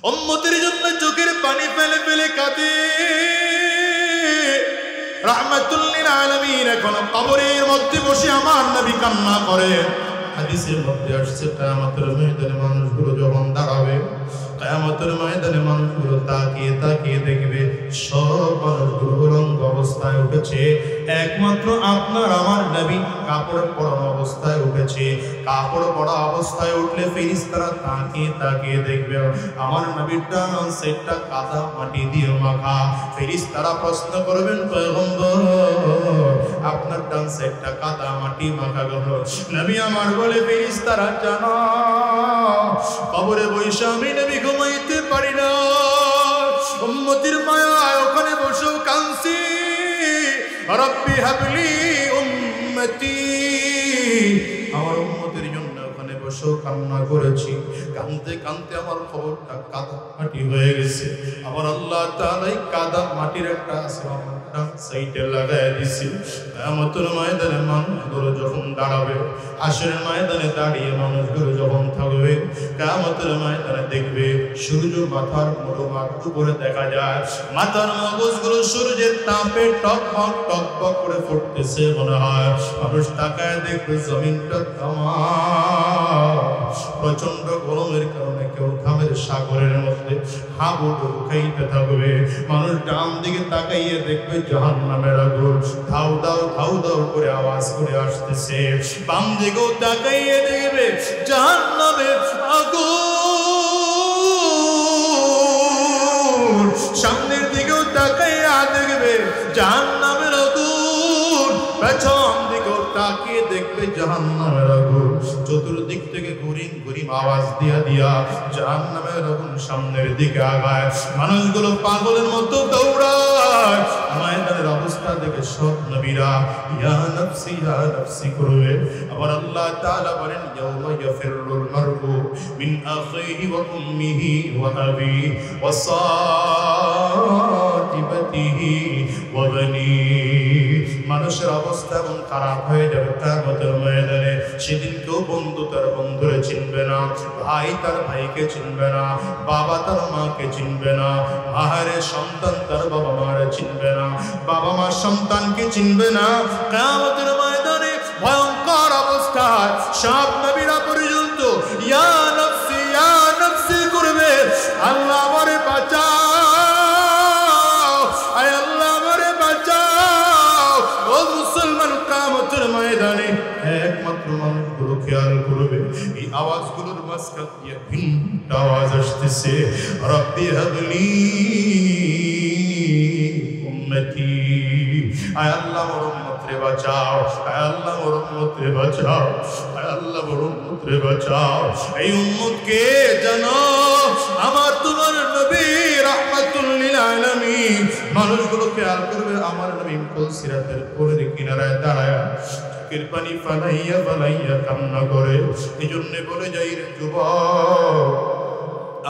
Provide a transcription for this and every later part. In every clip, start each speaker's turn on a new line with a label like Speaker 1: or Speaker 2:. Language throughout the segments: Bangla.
Speaker 1: উম্মতের জন্য চোখের পানি ফেলে ফেলে কাঁদে। রাহমাতুল লিল আলামিন এখন কবরের মধ্যে বসে আমার নবী কান্না করে। হাদিসের মধ্যে আসছে কিয়ামতের ময়দানে মানুষগুলো যখন দাঁড়াবে, কিয়ামতের ময়দানে মানুষগুলো তাকিয়ে তাকিয়ে দেখবে সব মানুষগুলো উলঙ্গ অবস্থায় উঠেছে, একমাত্র আপনার আমার নবী কাপড় পরানো অবস্থায় উঠেছে। কাপড় পরা অবস্থায় উঠলে ফেরেশতারা তাকিয়ে তাকিয়ে দেখবে আমার নবীর ডান সাইডটা কাদা মাটি দিয়ে মাখা। ফেরেশতারা প্রশ্ন করবেন পয়গম্বর আপনার ডান সাইডটা কাদা মাটি মাখা গেল। নবী আমার বলে ফেরেশতারা জানো কবরে বসে আমি নবী ঘুমাইতে পারি না, উম্মতির মায়ায় ওখানে বসেও কাঁদছি। রব্বি হাবলি উম্মতি, আমার উম্মতের জন্য ওখানে বসেও কান্না করেছি। কাঁদতে কাঁদতে আমার খবরটা কাদা মাটি হয়ে গেছে। আমার আল্লাহ তাআলা এই কাদা মাটির একটা আসমান সাইডে লাগাই দিছি। কিয়ামতের ময়দানে মানুষগুলো যখন দাঁড়াবে, হাসরের ময়দানে দাঁড়িয়ে মানুষগুলো যখন থাকবে, কিয়ামতের ময়দানে দেখবে সূর্য মাথার মোড়মার উপরে দেখা যায়, মাথার মগজগুলো সূর্যের তাপে টকবক টকবক করে ফুটতেছে মনে হয়। মানুষ তাকায় দেখবে জমিনটা তামা, প্রচন্ড গরমের কারণে কেউ ঘামের সাগরের মধ্যে হাবুডুবু খাইতে থাকবে। মানুষ ডান দিকে তাকাইয়ে দেখবে জাহান্নামের আগুন ধাউ দাউ ধাউ দাউ করে আওয়াজ করে আসতেছে। বাম দিকেও তাকাইয়ে দেখবে জাহান্নামের আগুন, সামনের দিকেও তাকাইয়া দেখবে জাহান্নামের আগুন, পেছন দিকেও তাকিয়ে দেখবে জাহান্নামের আগুন। চতুর্দিক থেকে ঘুরিম ঘুরিম আওয়াজ দিয়া দিয়া জাহান্নামের আগুন সামনের দিকে আগায়। মানুষগুলো পাগলের মতো দৌড়ায়। ময়দানের অবস্থা দেখে সব নবীরা ইয়া নফসি করবে। আবার আল্লাহ তাআলা বলেন ইয়াউমা ইয়াফিরুল মারউ মিন আখিহি ওয়া উম্মিহি ওয়া আবিহি ওয়া সাহিবাতিহি ওয়া বানিহি। মানুষের অবস্থা এমন খারাপ হয়ে যাবে কিয়ামতের ময়দানে। সেদিন কেউ বন্ধু তার বন্ধুরে চিনবে না, ভাই তার ভাইকে চিনবে না, বাবা তার মাকে চিনবে না, আহারে সন্তান তার বাবা মারে চিনবে না, বাবা মা সন্তানকে চিনবে না। কিয়ামতের ময়দানে ভয়ঙ্কর অবস্থায় সব নবীরা পর্যন্ত ইয়া নফসি করবে, আল্লাহ আমারে বাঁচাও, আয় আল্লাহ আমারে বাঁচাও। ও মুসলমান, কিয়ামতের ময়দানে একমাত্র মানুষগুলো খেয়াল করবে এই আওয়াজগুলোর মাঝখান দিয়ে ভিন্ন আওয়াজ আসতেছে, রব্বি হাবলি উম্মতি, আয় আল্লাহ মোর উম্মতরে বাঁচাও, আয় আল্লাহ মোর উম্মতরে বাঁচাও, আয় আল্লাহ মোর উম্মতরে বাঁচাও। এই উম্মতকে জানো আমার তোমার নবী রাহমাতুল লিল আলামিন। মানুষগুলো খেয়াল করবে আমার নবী সিরাতের কোলের কিনারায় দাঁড়ায় চোখের পানি ফালাইয়া ফালাইয়া কান্না করে। এই জন্য বলে যাই রে যুবক,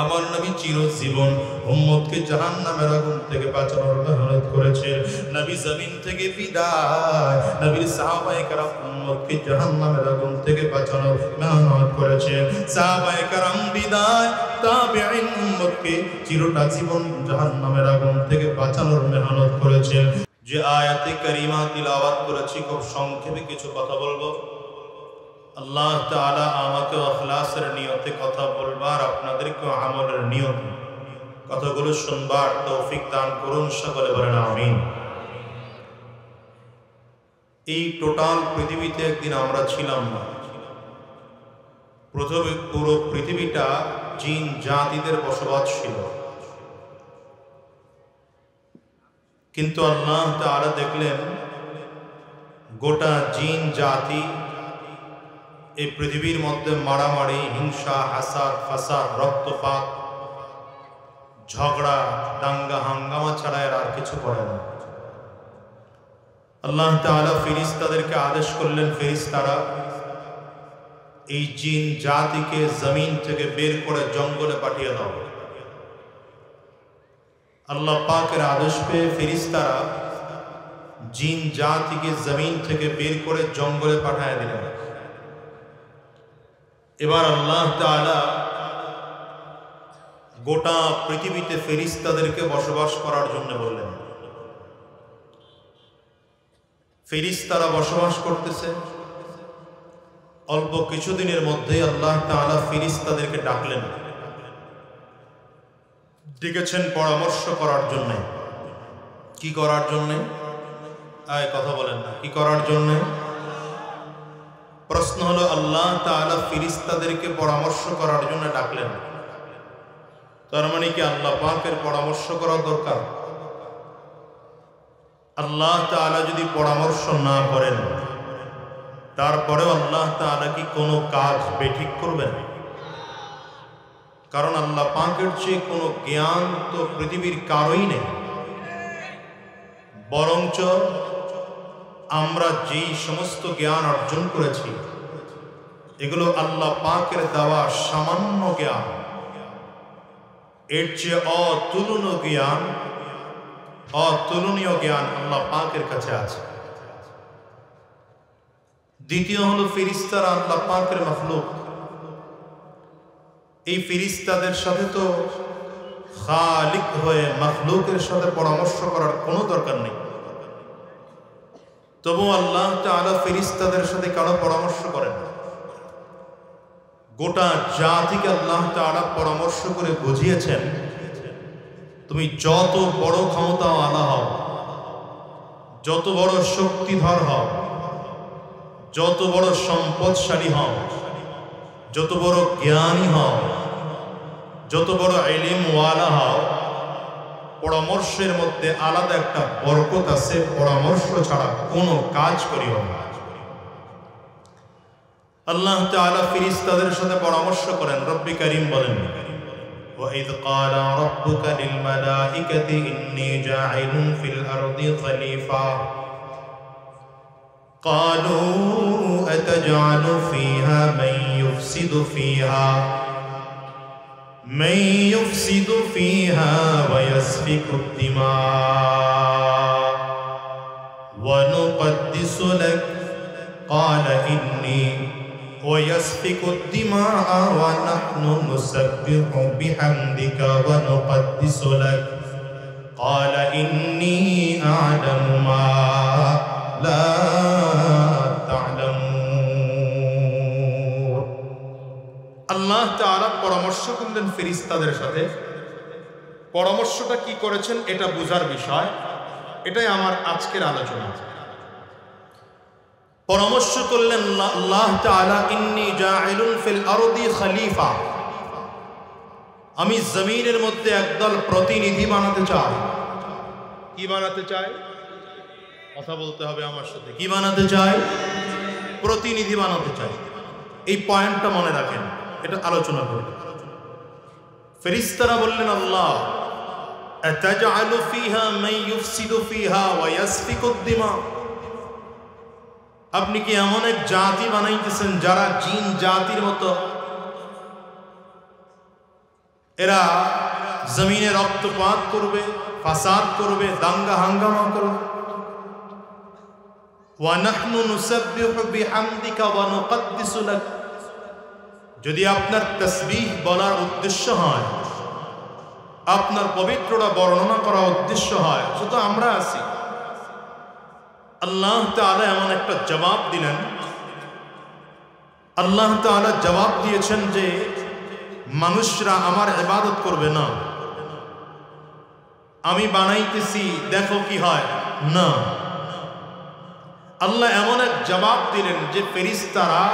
Speaker 1: আমার নবী চিরজীবন উম্মতকে জাহান্নামের আগুন থেকে বাঁচানোর মেহনত করেছে। নবী জমিন থেকে বিদায়, নবীর সাহাবায়ে কেরাম উম্মতকে জাহান্নামের আগুন থেকে বাঁচানোর মেহনত করেছে। সাহাবায়ে কেরাম বিদায়, তাবেঈন উম্মতকে চিরটা জীবন জাহান্নামের আগুন থেকে বাঁচানোর মেহনত করেছে। যে আয়াতে কারিমা তিলাওয়াত করেছি খুব সংক্ষেপে কিছু কথা বলবো। আল্লাহ তাআলা আমাকে ইখলাসের নিয়তে কথা বলবার, আপনাদেরকে আমলের নিয়তে কথাগুলো শুনবার তৌফিক দান করুন। সকলে বলেন আমিন। এই টোটাল পৃথিবীতে একদিন আমরা ছিলাম না। প্রথমে পুরো পৃথিবীটা জিন জাতিদের বসবাস ছিল, কিন্তু আল্লাহ তাআলা দেখলেন গোটা জিন জাতি এই পৃথিবীর মধ্যে মারামারি, হিংসা, হাসাদ, ফাসাদ, রক্তপাত, ঝগড়া, দাঙ্গা হাঙ্গামা ছাড়া আর কিছু করে না। আল্লাহ তাআলা ফেরেশতাদেরকে আদেশ করলেন, ফেরেশতারা এই জিন জাতিকে জমিন থেকে বের করে জঙ্গলে পাঠিয়ে দাও। আল্লাহ পাকের আদেশ পেয়ে ফেরেশতারা জিন জাতিকে জমিন থেকে বের করে জঙ্গলে পাঠিয়ে দিলেন। এবার আল্লাহ তাআলা গোটা পৃথিবীতে ফেরেশতাদেরকে বসবাস করার জন্য বললেন। ফেরেশতারা বসবাস করতেছে, অল্প কিছুদিনের মধ্যেই আল্লাহ তাআলা ফেরেশতাদেরকে ডাকলেন, ডেকেছেন পরামর্শ করার জন্য। কি করার জন্য? কথা বলেন না, কি করার জন্য? প্রশ্ন হলো, আল্লাহ তাআলা ফেরেশতাদেরকে পরামর্শ করার জন্য ডাকলেন, তার মানে কি আল্লাহ পাকের পরামর্শ করা দরকার? আল্লাহ তাআলা যদি পরামর্শ না করেন, তারপরেও আল্লাহ তাআলা কি কোনো কাজ বেঠিক করবেন? কারণ আল্লাহ পাকের চেয়ে কোনো জ্ঞান তো পৃথিবীর কারোই নেই। বরঞ্চ আমরা যেই সমস্ত জ্ঞান অর্জন করেছি, এগুলো আল্লাহ পাকের দেওয়া সামান্য জ্ঞান। এর চেয়ে অতুলনীয় জ্ঞান আল্লাহ পাকের কাছে আছে। দ্বিতীয় হলো, ফেরেশতারা আল্লাহ পাকের মাখলুক। এই ফেরেশতাদের সাথে তো খালিক হয়ে মাখলুকের সাথে পরামর্শ করার কোনো দরকার নেই। তবু আল্লাহ তাআলা ফেরেশতাদের সাথে কারো পরামর্শ করেন না। গোটা জাতিকে আল্লাহ তাআলা পরামর্শ করে বুঝিয়েছেন, তুমি যত বড় ক্ষমতাওয়ালা হও, যত বড় শক্তিধর হও, যত বড় সম্পদশালী হও, যত বড় জ্ঞানী হও, যত বড় ইলমওয়ালা হও, পরামর্শের মধ্যে আলাদা একটা বরকত আছে। পরামর্শ ছাড়া কোনো কাজ করিও না। আল্লাহ তাআলা ফেরেশতাদের সাথে পরামর্শ করেন। রব্বি কারীম বলেন, وَإِذْ قَالَ رَبُّكَ لِلْمَلَائِكَةِ إِنِّي جَاعِلٌ فِي الْأَرْضِ خَلِيفَةً قَالُوا أَتَجْعَلُ فِيهَا مَن يُفْسِدُ فِيهَا وَيَسْفِكُ الدِّمَاءَ وَنُقَدِّسُ لَكَ قَالَ إِنِّي وَيَسْفِكُ الدِّمَاءَ وَنَحْنُ نُسَبِّحُ بِحَمْدِكَ وَنُقَدِّسُ لَكَ قَالَ إِنِّي أَعْلَمُ مَا لَا تَعْلَمُونَ। আল্লাহ তাআলা পরামর্শ করলেন ফেরেশতাদের সাথে। পরামর্শটা কি করেছেন এটা বোঝার বিষয়। এটাই আমার আজকের আলোচনা। পরামর্শ করলেন আল্লাহ তাআলা, ইন্নী জাইলুন ফিল আরদি খলিফা, আমি জমিনের মধ্যে একদল প্রতিনিধি বানাতে চাই। কি বানাতে চাই? কথা বলতে হবে আমার সাথে। কি বানাতে চাই? প্রতিনিধি বানাতে চাই। এই পয়েন্টটা মনে রাখেন, এটা আলোচনা করব। ফেরেশতারা বললেন, আল্লাহ আতাজআলু ফিহা মান ইউফসিদু ফিহা ওয়া ইয়াসফিকু দিমা, আপনি কি এমন এক জাতি বানাইতেছেন যারা জিন জাতির মতো, এরা জমিনে রক্তপাত করবে, ফাসাদ করবে, দাঙ্গা হাঙ্গামা করবে। ওয়া নাহনু নুসাব্বিহু বিহামদিকা ওয়া নুকদ্দিসু লাক, যদি আপনার তাসবিহ বলার উদ্দেশ্য হয়, আপনার পবিত্রতা বর্ণনা করা উদ্দেশ্য হয়, শুধু আমরা আছি। আল্লাহ তাআলা এমন একটা জবাব দিলেন। আল্লাহ তাআলা জবাব দিয়েছেন যে মানুষরা আমার ইবাদত করবে না, আমি বানাইতেছি দেখো কি হয় না। আল্লাহ এমন এক জবাব দিলেন যে ফেরেশতারা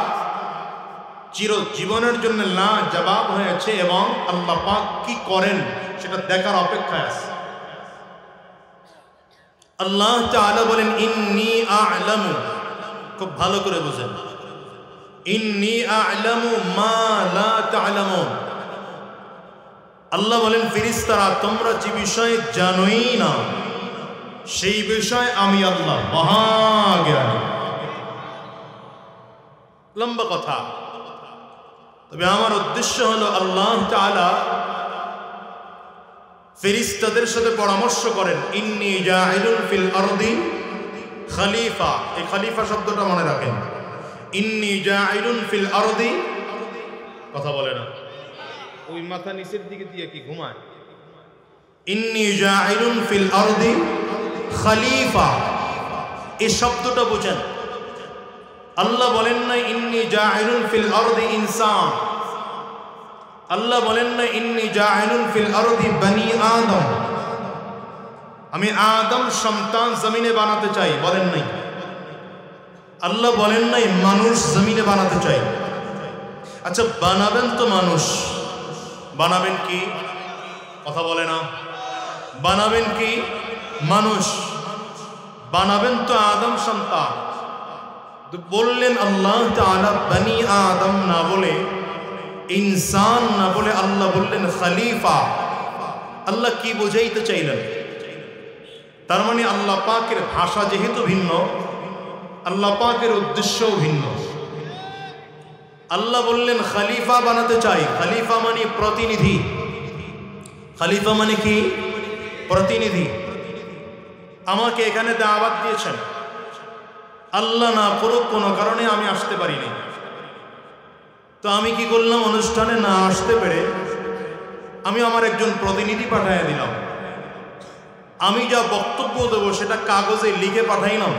Speaker 1: চিরজীবনের জন্য না জবাব হয়েছে, এবং আল্লাহ পাক কি করেন সেটা দেখার অপেক্ষায় আছে। আল্লাহ তাআলা বলেন, ইন্নী আ'লামু, খুব ভালো করে বুঝেন, ইন্নী আ'লামু মা লা তা'লামুন। আল্লাহ বলেন, ফেরেশতারা তোমরা যে বিষয়ে জানোই না সেই বিষয়ে আমি আল্লাহ মহাজ্ঞানী। লম্বা কথা, তবে আমার উদ্দেশ্য হলো আল্লাহ তাআলা ফেরেশতাদের সাথে পরামর্শ করেন, ইন্নী জাইলুন ফিল আরদি খলিফা। এই খলিফা শব্দটা মনে রাখেন। ইন্নী জাইলুন ফিল আরদি, কথা বলে না,
Speaker 2: ওই মাথা নিচের দিকে দিয়ে কি ঘুমায়?
Speaker 1: ইন্নী জাইলুন ফিল আরদি খলিফা, এই শব্দটা বোঝেন। আল্লাহ বলেন না ইন্নী জাইলুন ফিল আরদি ইনসান, আল্লাহ বলেন না ইন্নী জাইলুন ফিল আরদি বনি আদম, আমি আদম সন্তান জমিনে বানাতে চাই, বলেন নাই। আল্লাহ বলেন নাই মানুষ জমিনে বানাতে চাই। আচ্ছা বানাবেন তো মানুষ, বানাবেন কি? কথা বলে না। বানাবেন কি? মানুষ। বানাবেন তো আদম সন্তান। বললেন আল্লাহ তাআলা বনি আদম না বলে, ইনসান না বলে আল্লাহ বললেন খলিফা। আল্লাহ কি বোঝাইতে চাইলেন? তার মানে আল্লাহ পাকের ভাষা যেহেতু ভিন্ন, আল্লাহ পাকের উদ্দেশ্যও ভিন্ন। আল্লাহ বললেন খলিফা বানাতে চাই। খলিফা মানে প্রতিনিধি। খলিফা মানে কি? প্রতিনিধি। আমাকে এখানে দাওয়াত দিয়েছেন, আল্লাহ না করুক কোনো কারণে আমি আসতে পারিনি, তো আমি কি করলাম? অনুষ্ঠানে না আসতে পেরে আমি আমার একজন প্রতিনিধি পাঠিয়ে দিলাম। আমি যা বক্তব্য দেবো সেটা কাগজে লিখে পাঠাইলাম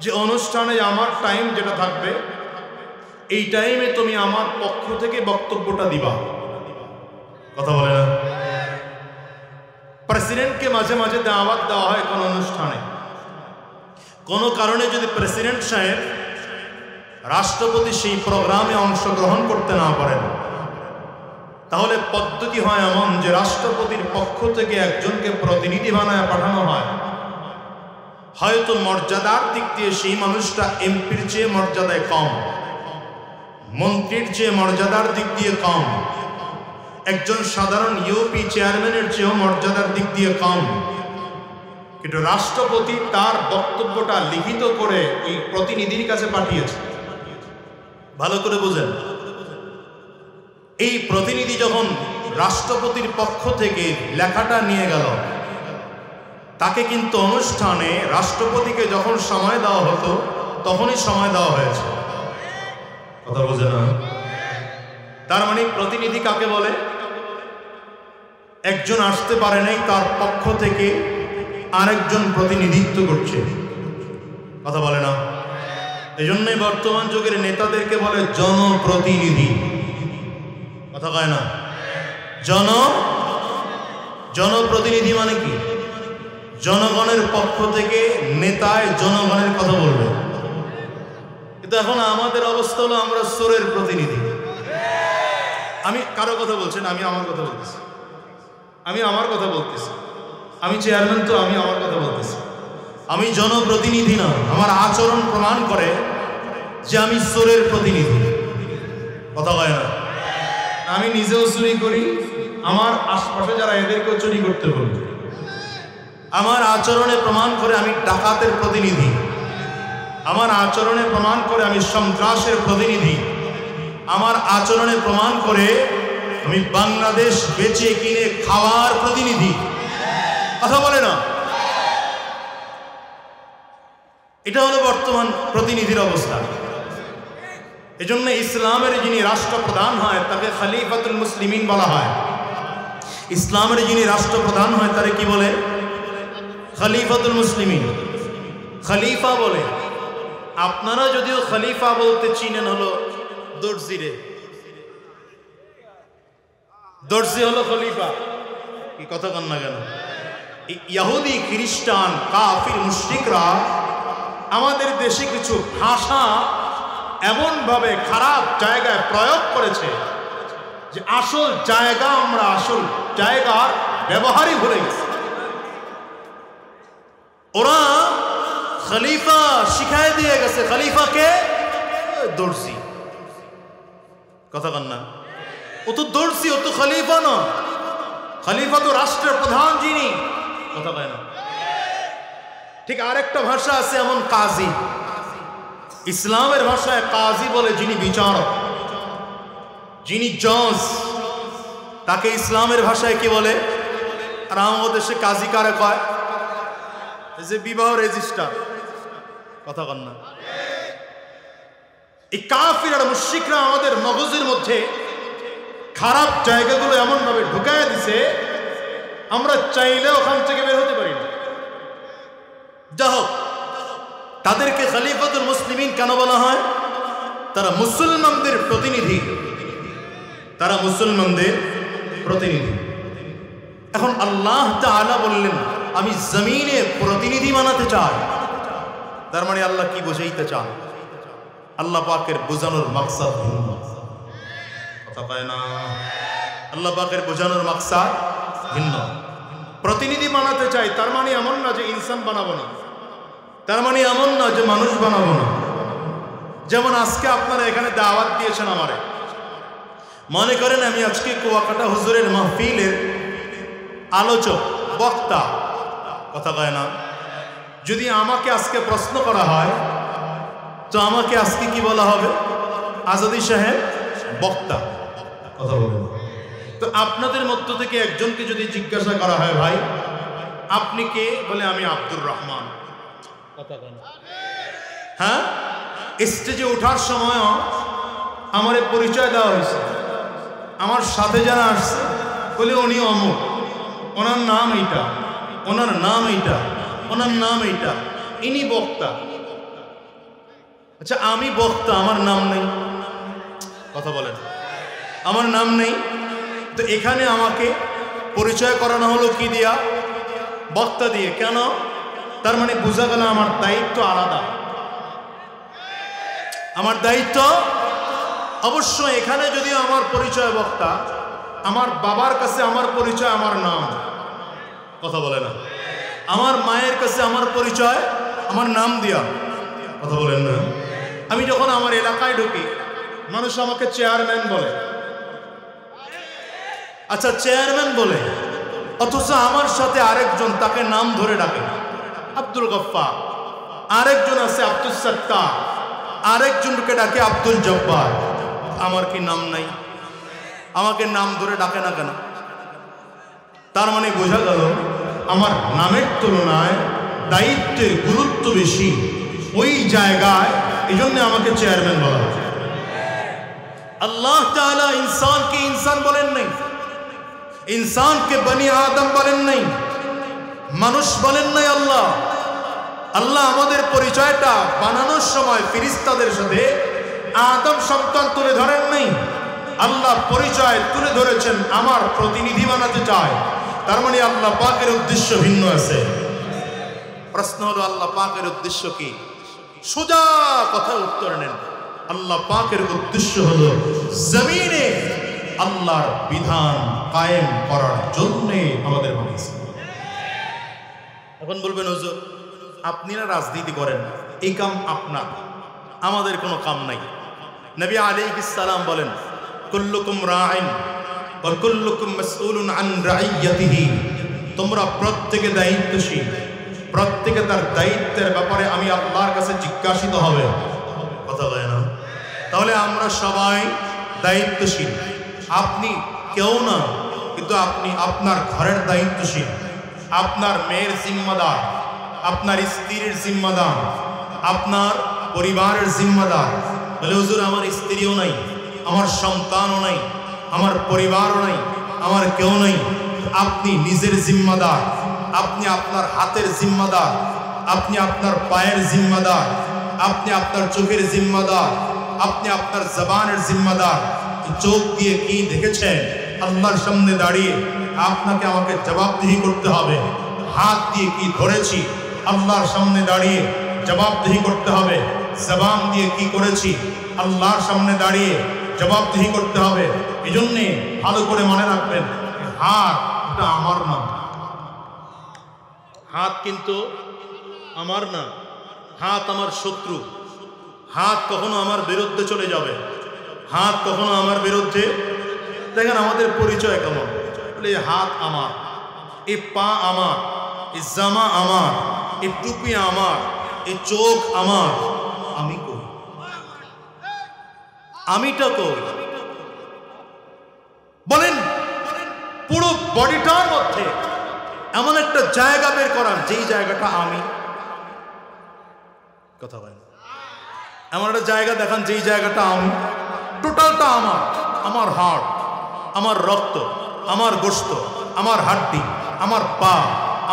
Speaker 1: যে অনুষ্ঠানে আমার টাইম যেটা থাকবে এই টাইমে তুমি আমার পক্ষ থেকে বক্তব্যটা দিবা। কথা বলে না? প্রেসিডেন্টকে মাঝে মাঝে দাওয়াত দেওয়া হয় কোন অনুষ্ঠানে। কোনো কারণে যদি প্রেসিডেন্ট সাহেব, রাষ্ট্রপতি সেই প্রোগ্রামে অংশগ্রহণ করতে না পারেন, তাহলে পদ্ধতি হয় এমন যে রাষ্ট্রপতির পক্ষ থেকে একজনকে প্রতিনিধি বানায় পাঠানো হয়। হয়তো মর্যাদার দিক দিয়ে সেই মানুষটা এমপির চেয়ে মর্যাদায় কম, মন্ত্রীর চেয়ে মর্যাদার দিক দিয়ে কম, একজন সাধারণ ইউপি চেয়ারম্যানের চেয়েও মর্যাদার দিক দিয়ে কম, কিন্তু রাষ্ট্রপতি তার বক্তব্যটা লিখিত করে ওই প্রতিনিধির কাছে পাঠিয়েছে। ভালো করে বুঝেন, এই প্রতিনিধি যখন রাষ্ট্রপতির পক্ষ থেকে লেখাটা নিয়ে গেল, তাকে কিন্তু অনুষ্ঠানে রাষ্ট্রপতিকে যখন সময় দেওয়া হতো তখনই সময় দেওয়া হয়েছে। কথা বোঝে না? তার মানে প্রতিনিধি কাকে বলে? একজন আসতে পারে নাই, তার পক্ষ থেকে আরেকজন প্রতিনিধিত্ব করছে। কথা বলে না? এই জন্যই বর্তমান যুগের নেতাদেরকে বলে জনপ্রতিনিধি। কথা কয় না? জনপ্রতিনিধি মানে কি? জনগণের পক্ষ থেকে নেতায় জনগণের কথা বলবে। কিন্তু এখন আমাদের অবস্থা হলো আমরা চোরের প্রতিনিধি। আমি কারো কথা বলছেন, আমি আমার কথা বলতেছি। আমি চেয়ারম্যান, তো আমি আমার কথা বলতেছি। আমি জনপ্রতিনিধি না। আমার আচরণ প্রমাণ করে যে আমি চোরের প্রতিনিধি। কথা কয় না? আমি নিজেও চুরি করি, আমার আশপাশে যারা এদেরকেও চুরি করতে বলি। আমার আচরণে প্রমাণ করে আমি ডাকাতের প্রতিনিধি। আমার আচরণে প্রমাণ করে আমি সন্ত্রাসের প্রতিনিধি। আমার আচরণে প্রমাণ করে আমি বাংলাদেশ বেচে কিনে খাওয়ার প্রতিনিধি। কথা বলে না? এটা হলো বর্তমান প্রতিনিধির অবস্থা। এজন্য ইসলামের যিনি রাষ্ট্রপ্রধান হয় তাকে খলিফাতুল মুসলিমিন বলা হয়। ইসলামের যিনি রাষ্ট্রপ্রধান হয় তারে কি বলে? খলিফাতুল মুসলিমিন। খলিফা বলে। আপনারা যদিও খলিফা বলতে চিনেন হলো দর্জিরে। দর্জি হলো খলিফা। কি কথা কন না কেন? ইহুদি, খ্রিস্টান, কাফির, মুশরিকরা আমাদের দেশে কিছু ভাষা এমন ভাবে খারাপ জায়গায় প্রয়োগ করেছে যে আসল জায়গা, আমরা আসল জায়গার ব্যবহারই ভুলে গেছি। ওরা খলিফা শিখায় দিয়ে গেছে। খলিফাকে দর্জি। কথা কন না? ও তো দর্জি, ও তো খলিফা না। খলিফা তো রাষ্ট্রের প্রধান যিনি। কথা কয় না? ঠিক আরেকটা ভাষা আছে এমন, কাজী। ইসলামের ভাষায় কাজী বলে যিনি বিচারক, যিনি জজ, তাকে ইসলামের ভাষায় কি বলে? আর আমাদের দেশে কাজী কারে কয়? এই যে বিবাহ রেজিস্টার। কথা কন না? এই কাফির আর মুশরিকরা আমাদের মগজের মধ্যে খারাপ জায়গাগুলো এমন ভাবে ঢুকায় দিছে আমরা চাইলে ওখান থেকে বের হতে পারি না। যা হোক, তাদেরকে খলিফাতুল মুসলিমিন কেন বলা হয়? তারা মুসলমানদের প্রতিনিধি, তারা মুসলমানদের প্রতিনিধি। এখন আল্লাহ তাআলা বললেন আমি জমিনে প্রতিনিধি বানাতে চাই। তার মানে আল্লাহ কি বোঝাইতে চান? আল্লাহ পাকের বোঝানোর মাকসাদ ভিন্ন। কথা পায় না? আল্লাহ পাকের বোঝানোর মাকসাদ ভিন্ন। প্রতিনিধি বানাতে চাই তার মানে এমন না যে ইনসান বানাবো না, তার মানে এমন না যে মানুষ বানাবো না। যেমন আজকে আপনারা এখানে দাওয়াত দিয়েছেন আমারে, মনে করেন আমি আজকে কুয়াকাটা হুজুরের মাহফিলের আলোচক, বক্তা। কথা কয় না? যদি আমাকে আজকে প্রশ্ন করা হয় তো আমাকে আজকে কি বলা হবে? আজাদী সাহেব বক্তা। কথা বলেন। তো আপনাদের মধ্য থেকে একজনকে যদি জিজ্ঞাসা করা হয় ভাই আপনি কে, বলে আমি আব্দুর রহমান। কথা কয় না? হ্যাঁ, স্টেজে ওঠার সময় আমার পরিচয় দেওয়া হয়েছে। আমার সাথে যারা আসছে বলে উনি অমুক, ওনার নাম এইটা, ওনার নাম এইটা, ওনার নাম এইটা, ইনি বক্তা। আচ্ছা আমি বক্তা, আমার নাম নেই। কথা বলেন, আমার নাম নেই। তো এখানে আমাকে পরিচয় করানো হলো কি দিয়া? বক্তা দিয়ে। কেন? তার মানে বোঝা গেল আমার দায়িত্ব আলাদা। আমার দায়িত্ব অবশ্যই এখানে যদি আমার পরিচয় বক্তা, আমার বাবার কাছে আমার পরিচয় আমার নাম। কথা বলে না? আমার মায়ের কাছে আমার পরিচয় আমার নাম দিয়া। কথা বলেন না? আমি যখন আমার এলাকায় ঢুকি মানুষ আমাকে চেয়ারম্যান বলে। আচ্ছা চেয়ারম্যান বলে, অথচ আমার সাথে আরেকজন তাকে নাম ধরে ডাকে আব্দুল গফফার, আরেকজন আছে আব্দুল সত্তার, আরেকজনকে ডাকে আব্দুল জব্বার। আমার কি নাম নাই? আমাকে নাম ধরে ডাকে না কেন? তার মানে বোঝা গেল আমার নামের তুলনায় দায়িত্বের গুরুত্ব বেশি ওই জায়গায়, এই জন্য আমাকে চেয়ারম্যান বলা হয়। আল্লাহ তাআলা ইনসানকে ইনসান বলেন নাই, ইনসানকে বনি আদম বলেন নাই, মানুষ বলেন নাই। আল্লাহ আল্লাহ আমাদের পরিচয়টা বানানোর সময় ফেরেশতাদের সাথে আদম সন্তান তুলে ধরেন নাই। আল্লাহ পরিচয় তুলে ধরেছেন আমার প্রতিনিধি বানাতে চায়। তার মানে আল্লাহ পাকের উদ্দেশ্য ভিন্ন আছে। প্রশ্ন হলো আল্লাহ পাকের উদ্দেশ্য কি? সোজা কথা উত্তর নেন। আল্লাহ পাকের উদ্দেশ্য হলো জমিনে আল্লাহর বিধান কায়েম করার জন্য আমাদের বানিয়েছে। এখন বলবেন হুজুর আপনি না রাজনীতি করেন, এই কাম আপনার, আমাদের কোনো কাম নাই। নবী আলাইহিস সালাম বলেন কুল্লুকুম রাইন ওয়া কুল্লুকুম মাসউলুন আন রাইয়াতিহি, তোমরা প্রত্যেকে দায়িত্বশীল, প্রত্যেকে তার দায়িত্বের ব্যাপারে আমি আল্লাহর কাছে জিজ্ঞাসিত হবে। কথা বলে না? তাহলে আমরা সবাই দায়িত্বশীল। আপনি কেউ না, কিন্তু আপনি আপনার ঘরের দায়িত্বশীল, আপনার মেয়ের জিম্মাদার, আপনার স্ত্রীর জিম্মাদার, আপনার পরিবারের জিম্মাদার। বলে হুজুর আমার স্ত্রীও নাই, আমার সন্তানও নাই, আমার পরিবারও নাই, আমার কেউ নাই। আপনি নিজের জিম্মাদার, আপনি আপনার হাতের জিম্মাদার, আপনি আপনার পায়ের জিম্মাদার, আপনি আপনার চোখের জিম্মাদার, আপনি আপনার জবানের জিম্মাদার। চোখ দিয়ে কি দেখেছেন আল্লাহর সামনে দাঁড়িয়ে আপনাকে আমাকে জবাবদিহি করতে হবে। হাত দিয়ে কি ধরেছি আল্লাহর সামনে দাঁড়িয়ে জবাবদিহি করতে হবে। জবান দিয়ে কি করেছি আল্লাহর সামনে দাঁড়িয়ে জবাবদিহি করতে হবে। এই জন্যে ভালো করে মনে রাখবেন, হাত এটা আমার না, হাত কিন্তু আমার না, হাত আমার শত্রু। হাত কখনো আমার বিরুদ্ধে চলে যাবে, হাত কখনো আমার বিরুদ্ধে। দেখেন আমাদের পরিচয় কেমন, বলে হাত আমার, এই পা আমার, এই জামা আমার, এই টুপি আমার, এই চোখ আমার। আমি কই? আমিটা কই? বলেন পুরো বডিটার মধ্যে এমন একটা জায়গা বের করার যেই জায়গাটা আমি। কথা বলেন, এমন একটা জায়গা দেখান যেই জায়গাটা আমি, টোটালটা আমার। আমার হার্ট, আমার রক্ত, আমার গোশত, আমার হাড্ডি, আমার পা,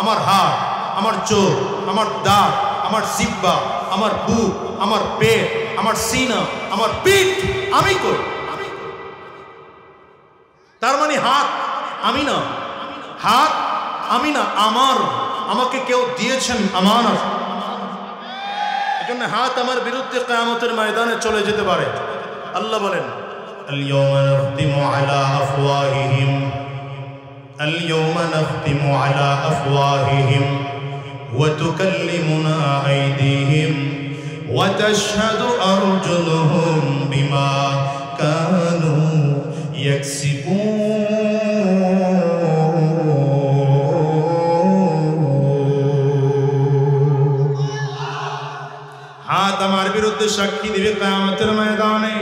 Speaker 1: আমার হাড়, আমার চোখ, আমার দাঁত, আমার জিহ্বা, আমার বুক, আমার পেট, আমার সিনা, আমার পিঠ আমি করি। তার মানে হাত আমি না, হাত আমি না, আমার, আমাকে কেউ দিয়েছেন আমানত। এজন্য হাত আমার বিরুদ্ধে কিয়ামতের ময়দানে চলে যেতে পারে। আল্লাহ বলেন اليوم نختم على أفواههم اليوم نختم على أفواههم وتكلمنا أيديهم وتشهد أرجلهم بما كانوا يكسبون। হাত আমার বিরুদ্ধে সাক্ষী দিবে কিয়ামতের ময়দানে।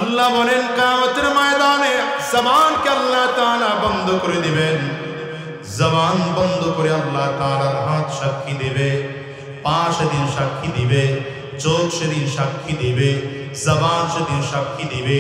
Speaker 1: আল্লাহ বলেন কিয়ামতের ময়দানে জবানকে আল্লাহ তাআলা বন্ধ করে দিবেন। জবান বন্ধ করে আল্লাহ তাআলার হাত সাক্ষী দেবে, পা সেদিন সাক্ষী দিবে, চোখ সেদিন সাক্ষী দিবে, জবান সেদিন সাক্ষী দিবে,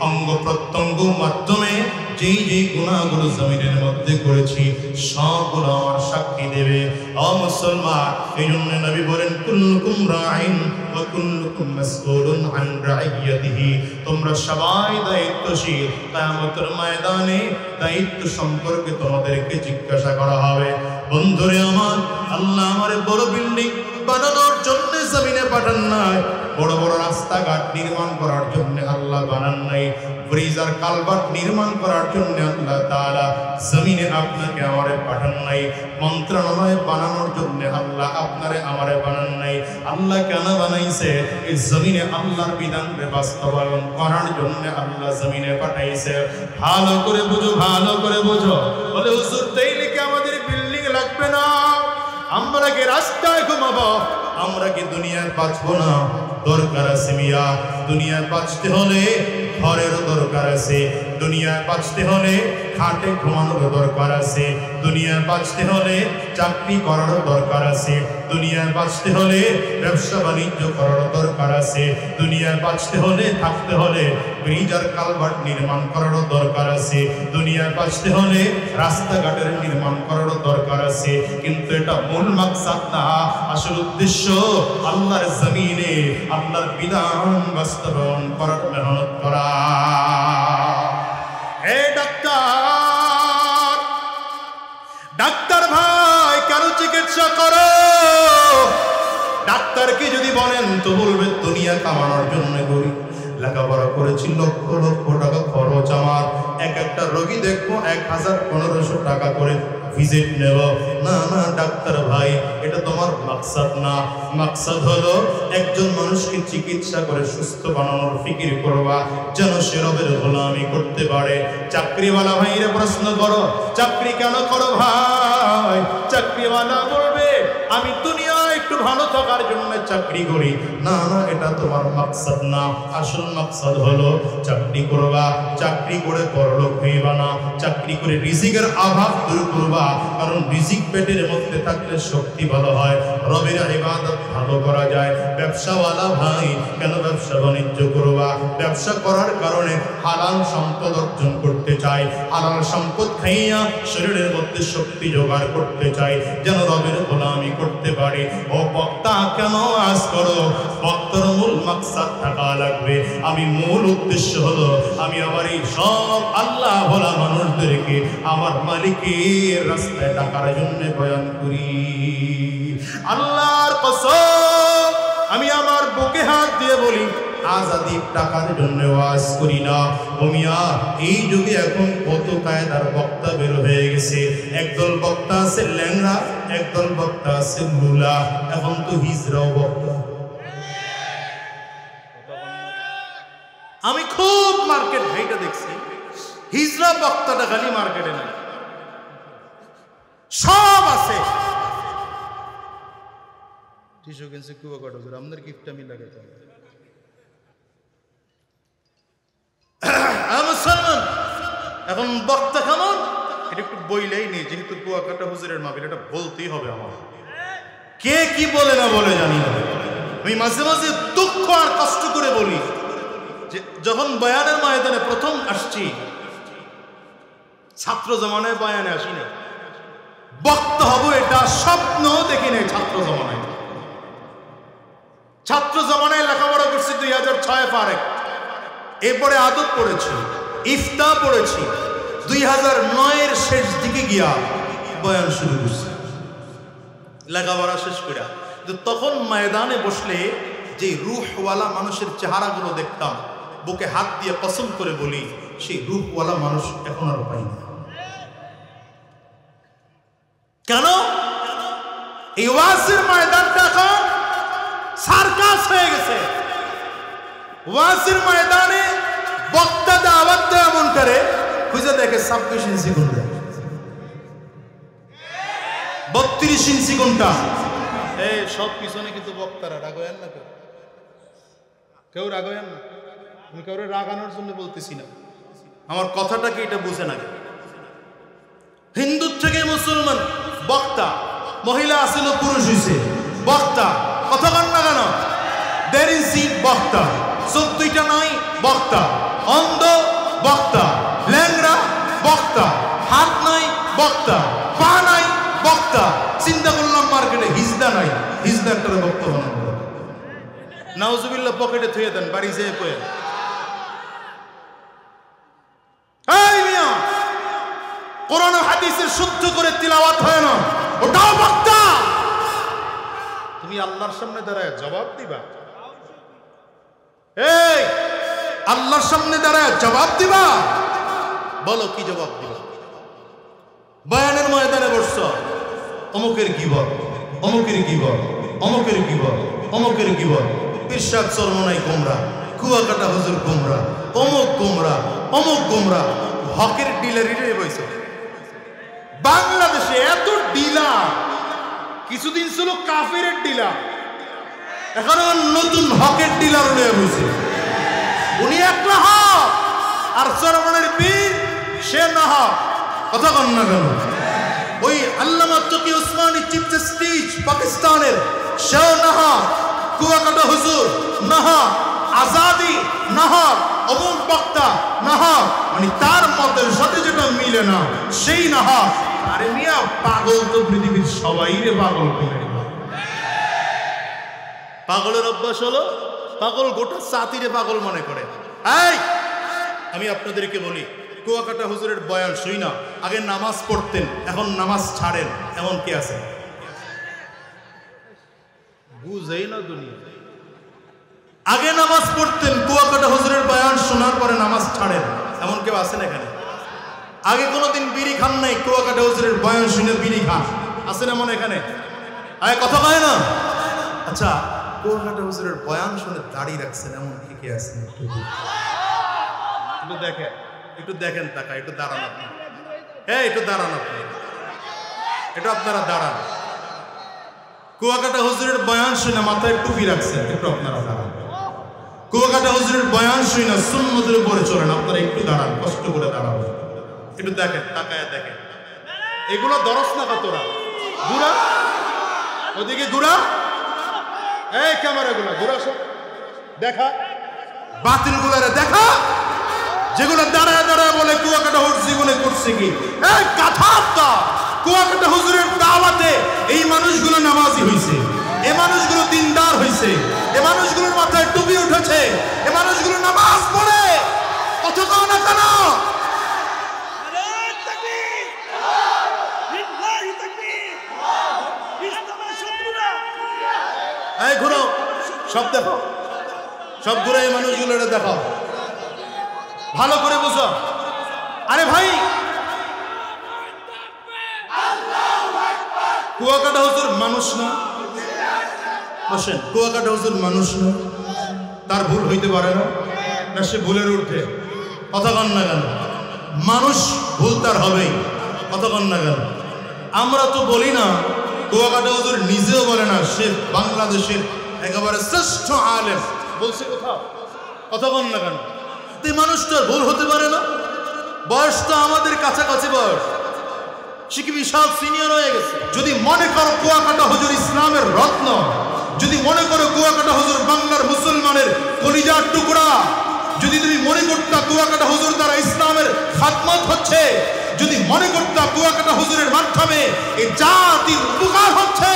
Speaker 1: অঙ্গ প্রত্যঙ্গ মাধ্যমে যেই যেই গুনাহগুলো জমিনের মধ্যে করেছি সবগুলো আমার সাক্ষী দেবে। ও মুসলমান, এই জন্য নবী বলেন কুল্লুকুম রাইন ওয়া কুল্লুকুম মাসউলুন আন রাইয়াতিহি। তোমরা সবাই দায়িত্বশীল, কিয়ামতের ময়দানে দায়িত্ব সম্পর্কে তোমাদেরকে জিজ্ঞাসা করা হবে। বন্ধুরে আমার, আল্লাহ আমারে বড় বিল্ডিং বানানোর জন্য জমিনে পাঠান নাই, বড় বড় রাস্তাঘাট নির্মাণ করার জন্য আল্লাহ বানান নাই, ব্রিজ আর কালভার্ট নির্মাণ করার জন্য আল্লাহ তাআলা জমিনে আপনাকে আমারে পাঠান নাই, মন্ত্রণালয় বানানোর জন্য আল্লাহ আপনারে আমারে বানান নাই। আল্লাহ কেন বানাইছে? এই জমিনে আল্লাহর বিধানকে বাস্তবায়ন করার জন্য আল্লাহ জমিনে পাঠাইছে। ভালো করে বুঝো, ভালো করে বুঝো। বলে হুজুর তাইলে কি আমাদের বিল্ডিং লাগবে না? আমরা কি রাস্তায় ঘুমাবো? আমরা কি দুনিয়ায় বাঁচবো না? দরকার আছে মিয়া। দুনিয়ায় বাঁচতে হলে ঘরেরও দরকার আছে, দুনিয়ায় বাঁচতে হলে খাটে ঘুমানোর দরকার আছে, দুনিয়ায় বাঁচতে হলে চাকরি করারও দরকার আছে, দুনিয়ায় বাঁচতে হলে ব্যবসা বাণিজ্য করারও দরকার আছে, দুনিয়ায় বাঁচতে হলে থাকতে হলে ব্রিজ আর কালভার্ট নির্মাণ করারও দরকার আছে, দুনিয়ায় বাঁচতে হলে রাস্তাঘাটের নির্মাণ করারও দরকার আছে। কিন্তু এটা মূল মাকসাদ না, আসল উদ্দেশ্য আল্লাহর জমিনে আল্লাহর বিধান বাস্তবায়ন করার মেহনত করা। হে ডাক্তার, ডাক্তার ভাই কেন চিকিৎসা করো? ডাক্তারকে যদি বলেন তো বলবে দুনিয়া কামানোর জন্য করি, লেখাপড়া করেছি, লক্ষ লক্ষ টাকা খরচ আমার, এক একটা রোগী দেখবো 1000-1500 টাকা করে ভিজিট নেব। না না ডাক্তার ভাই, এটা তোমার মাকসাদ না। মাকসাদ হলো একজন মানুষকে চিকিৎসা করে সুস্থ বানানোর ফিকির করবা, যেন সে রবের গোলামি করতে পারে। চাকরিওয়ালা ভাইরে প্রশ্ন করো, চাকরি কেন করো ভাই? চাকরিওয়ালা বলবে আমি দুনিয়ায় একটু ভালো থাকার জন্য চাকরি করি। না না, এটা তোমার মাকসাদ না। আসল মাকসাদ হলো চাকরি করবা, চাকরি করে পরলোক হইবা না, চাকরি করে রিজিকের অভাব দূর করবা। কারণ রিজিক পেটের মধ্যে থাকলে শক্তি ভালো হয়, রবের ইবাদত ভালো করা যায়। ব্যবসাওয়ালা ভাই কেন ব্যবসা বাণিজ্য করবা? ব্যবসা করার কারণে হালাল সম্পদ অর্জন করতে চাই, হালাল সম্পদ খাইয়া শরীরের মধ্যে শক্তি জোগাড় করতে চাই, যেন রবের গোলামি করতে পারি। ও বক্তা কেন আজ করো? বক্তার মূল মাকসাদ থাকা লাগবে। আমি মূল উদ্দেশ্য হলো আমি আমার এই সব আল্লাহ ভোলা মানুষদেরকে আমার মালিকের রাস্তায় ডাকার জন্য বয়ান করি। আল্লাহর কসম, আমি আমার বুকে হাত দিয়ে বলি আজাদি টাকার জন্য ওয়াজ করি না। ওমিয়া এই যুগে এখন কত কায়দার বক্তা বের হয়ে গেছে। একদল বক্তা আছে ল্যাংড়া, একদল বক্তা আছে লুলা, এখন তো হিজরাও বক্তা। আমি খুব মার্কেট ঘাইটা দেখছি, হিজরা বক্তাটা খালি মার্কেটে নাই, সব আছে। টিস্যু কিনছে কুয়াকাটা হুজুর, আপনার গিফট আমি লাগাইতে হবে। মুসলমান এখন বক্তা কেমন এটা একটু বইলেই নেই, যেহেতু কুয়াকাটা হুজুরের মাহফিল, এটা বলতেই হবে আমার। কে কি বলে না বলে জানি না, আমি মাঝে মাঝে দুঃখ আর কষ্ট করে বলি যে যখন বয়ানের ময়দানে প্রথম আসছি ছাত্র জমানায় বয়ানে আসি নাই, বক্তা হব এটা স্বপ্ন দেখি নাই। ছাত্র জমানায় লেখাপড়া করছি 2006 ফারেক, এরপরে আদব পড়েছি, ইফতা পড়েছি, 2009-এর শেষ দিকে গিয়া বয়ান শুরু করছি লেখাপড়া শেষ করে। তখন ময়দানে বসলে যে রূহওয়ালা মানুষের চেহারাগুলো দেখতাম, বুকে হাত দিয়ে কসম করে বলি সেই রূহওয়ালা মানুষ এখন আর পাই না। কেন? এই ওয়াজের ময়দানটা এখন সার্কাস হয়ে গেছে। ওয়াজের ময়দানে বক্তা দাওয়াত দেয় এমন করে খুঁজে দেখে 26 ইঞ্চি কোনটা, 32 ইঞ্চি কোনটা। এই সব পিছনে কিন্তু বক্তারা রাগয়েন না, কেউ রাগয়েন না। আমি কাউরে রাগানোর জন্য বলতেছি না, আমার কথাটা কি এটা বুঝে না। হিন্দু থেকে মুসলমান বক্তা, মহিলা আসিল পুরুষ হইছে বক্তা, কথা কন না কেন? 1.5 ইঞ্চি বক্তা, 14টা নাই বক্তা, অন্ধ বক্তা, ল্যাংড়া বক্তা, হাত নাই বক্তা, পা নাই বক্তা। চিন্তা করলাম মার্কেটে হিজদা নাই, হিজদারটারে বক্তা বানানো। নাউজুবিল্লাহ পকেটে থুয়ে দেন, বাড়ি যেয়ে কয়ে এই মিয়া কোরআন হাদিসের শুদ্ধ করে তিলাওয়াত হয় না, ওটাও বক্তা। তুমি আল্লাহর সামনে দাঁড়ায় জবাব দিবা? এই আল্লাহর সামনে দাঁড়ায় জবাব দিবা? বলো কি জবাব দিবা? বয়ানের ময়দানে বসছ, অমুকের গীবত, অমুকের গীবত, অমুকের গীবত, অমুকের গীবত, ইরশাদ চরমনাই গোমরা, কুয়াকাটা হুজুর গোমরা, অমুক গোমরা, অমুক গোমরা। হকের ডিলারই বইছ বাংলাদেশে এত ডিলার, কিছুদিন ছিল কাফেরের ডিলার, এখন নতুন হকের ডিলার হয়ে বসে। উনি একটা হক আর চরমনের পীর সে না হক। কথা কন না কেন? ওই আল্লামা তকি উসমানী চিফ জাস্টিস পাকিস্তানের সেও না হক, কুয়াকাটা হুজুর না হক, আজাদি না হক, অমুক বক্তা না হক, মানে তার মতের সাথে যেটা মিলে না সেই না হক। আরে মিয়া পাগল তো পৃথিবীর সবাই রে পাগল করে। পাগলের অভ্যাস হলো পাগল গোটা জাতিরে পাগল মনে করে। এই আমি আপনাদেরকে বলি, কুয়াকাটা হুজুরের বয়ান শুই না, আগে নামাজ পড়তেন, এখন নামাজ ছাড়েন, এমন কি আছে? বুঝেই না দুনিয়া। আগে নামাজ পড়তেন, কুয়াকাটা হুজুরের বয়ান শোনার পরে নামাজ ছাড়েন, এমন কেউ আছেন এখানে? আগে কোনোদিন বিড়ি খান নাই, কুয়াকাটা হুজুরের বয়ান শুনে বিড়ি খান, আছেন এমন এখানে? আগে কথা কয় না? আচ্ছা, কুয়াকাটা হুজুরের বয়ান শুনে দাড়ি রাখছেন এমন কি কে আছেন? একটু দেখেন, একটু দেখেন, তাকা, একটু দাঁড়ান আপনি। হ্যাঁ, একটু দাঁড়ান আপনি, একটু আপনারা দাঁড়ান। কুয়াকাটা হুজুরের বয়ান শুনে মাথায় টুপি রাখছেন, একটু আপনারা দাঁড়ান। কুয়াকাটা হুজুরের বয়ান শুনে সুন্নতের উপরে চলেন, আপনারা একটু দাঁড়ান, কষ্ট করে দাঁড়াবো। একটু দেখেন, তাকায় দেখেন। এগুলো দরস না তোরা ঘুরা, ওদিকে ঘুরা, এই ক্যামেরা গুলা ঘুরা, সব দেখা, বাতিল গুলারে দেখা, যেগুলো দাঁড়ায় দাঁড়ায় বলে কুয়াকাটা হুজুর জীবনে করছে কি। এই কথা, কুয়াকাটা হুজুরের দাওয়াতে এই মানুষগুলো নামাজি হইছে, এই মানুষগুলো দিনদার হইছে, এই মানুষগুলোর মাথায় টুপি উঠেছে, এই মানুষগুলো নামাজ পড়ে। কথা কও না কেন? এই ঘুরো, সব দেখো, সব ঘুরে এই মানুষগুলো দেখো, ভালো করে বুঝো। আরে ভাই, কুয়াকাটা হুজুর মানুষ না? বসেন, কুয়াকাটা হুজুর মানুষ না? তার ভুল হইতে পারে না? না সে ভুলের উঠে? কথা কন না কেন? মানুষ, ভুল তার হবেই, কথা কন না কেন? আমরা তো বলি না, কুয়াকাটা হুজুর নিজেও বলে না সে বাংলাদেশের একেবারে শ্রেষ্ঠ আলেম, বলছে কোথাও? কথা কন না কেন? এই মানুষটার ভুল হতে পারে না? বয়স তো আমাদের কাছাকাছি বয়স, সে কি বিশাল সিনিয়র হয়ে গেছে। যদি মনে করো কুয়াকাটা হুজুর ইসলামের রত্ন, যদি মনে করো কুয়াকাটা হুজুর বাংলার মুসলমানের কলিজার টুকরা, যদি তুমি মনে করতা কুয়াকাটা হুজুর দ্বারা ইসলামের খাতমত হচ্ছে, যদি মনে করতা কুয়াকাটা হুজুরের মাধ্যমে এই জাতির উপকার হচ্ছে,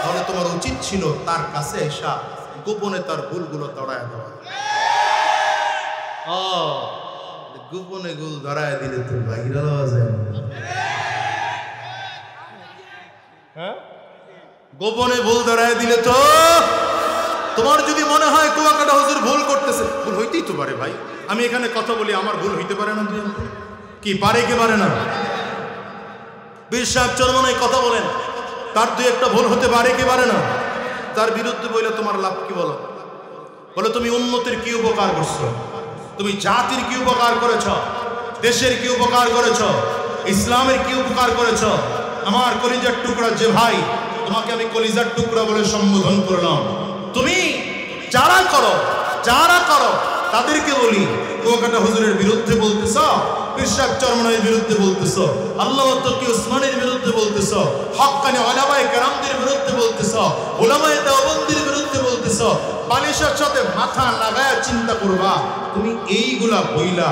Speaker 1: তাহলে তোমার উচিত ছিল তার কাছে এসা গোপনে তার ভুলগুলো ধরায় দেওয়া। গোপনে ভুল ধরায় দিলে তো বাইরে দেওয়া যায় না। হ্যাঁ, গোপনে ভুল ধরায় দিলে তো, তোমার যদি মনে হয় কুয়াকাটা হুজুর ভুল করতেছে, ভুল হইতেই তো পারে ভাই। আমি এখানে কথা বলি, আমার ভুল হইতে পারে না? কি পারে কি পারে না? বীর সাহেব চরমনাই কথা বলেন, তার দুই একটা ভুল হতে পারে কি পারে না? তার বিরুদ্ধে বলে তোমার লাভ কি? বলো বলো, তুমি উন্নতির কি উপকার করছো? তুমি জাতির কি উপকার করেছ? দেশের কি উপকার করেছ? ইসলামের কি উপকার করেছ? আমার কলিজার টুকরা যে ভাই, তোমাকে আমি কলিজার টুকরা বলে সম্বোধন করলাম। তুমি যারা করো তাদেরকে বলি, কুয়াকাটা হুজুরের বিরুদ্ধে বলতেছ, পীর সাহেব চরমনাইয়ের বিরুদ্ধে বলতেছ, আল্লামা তকি ওসমানের বিরুদ্ধে বলতেছ, হক্কানি উলামায়ে কেরামদের বিরুদ্ধে বলতেছ, উলামায়ে দেওবন্দির বিরুদ্ধে বলতেছ, বালিশের সাথে মাথা লাগায়া চিন্তা করবা, তুমি এইগুলা বইলা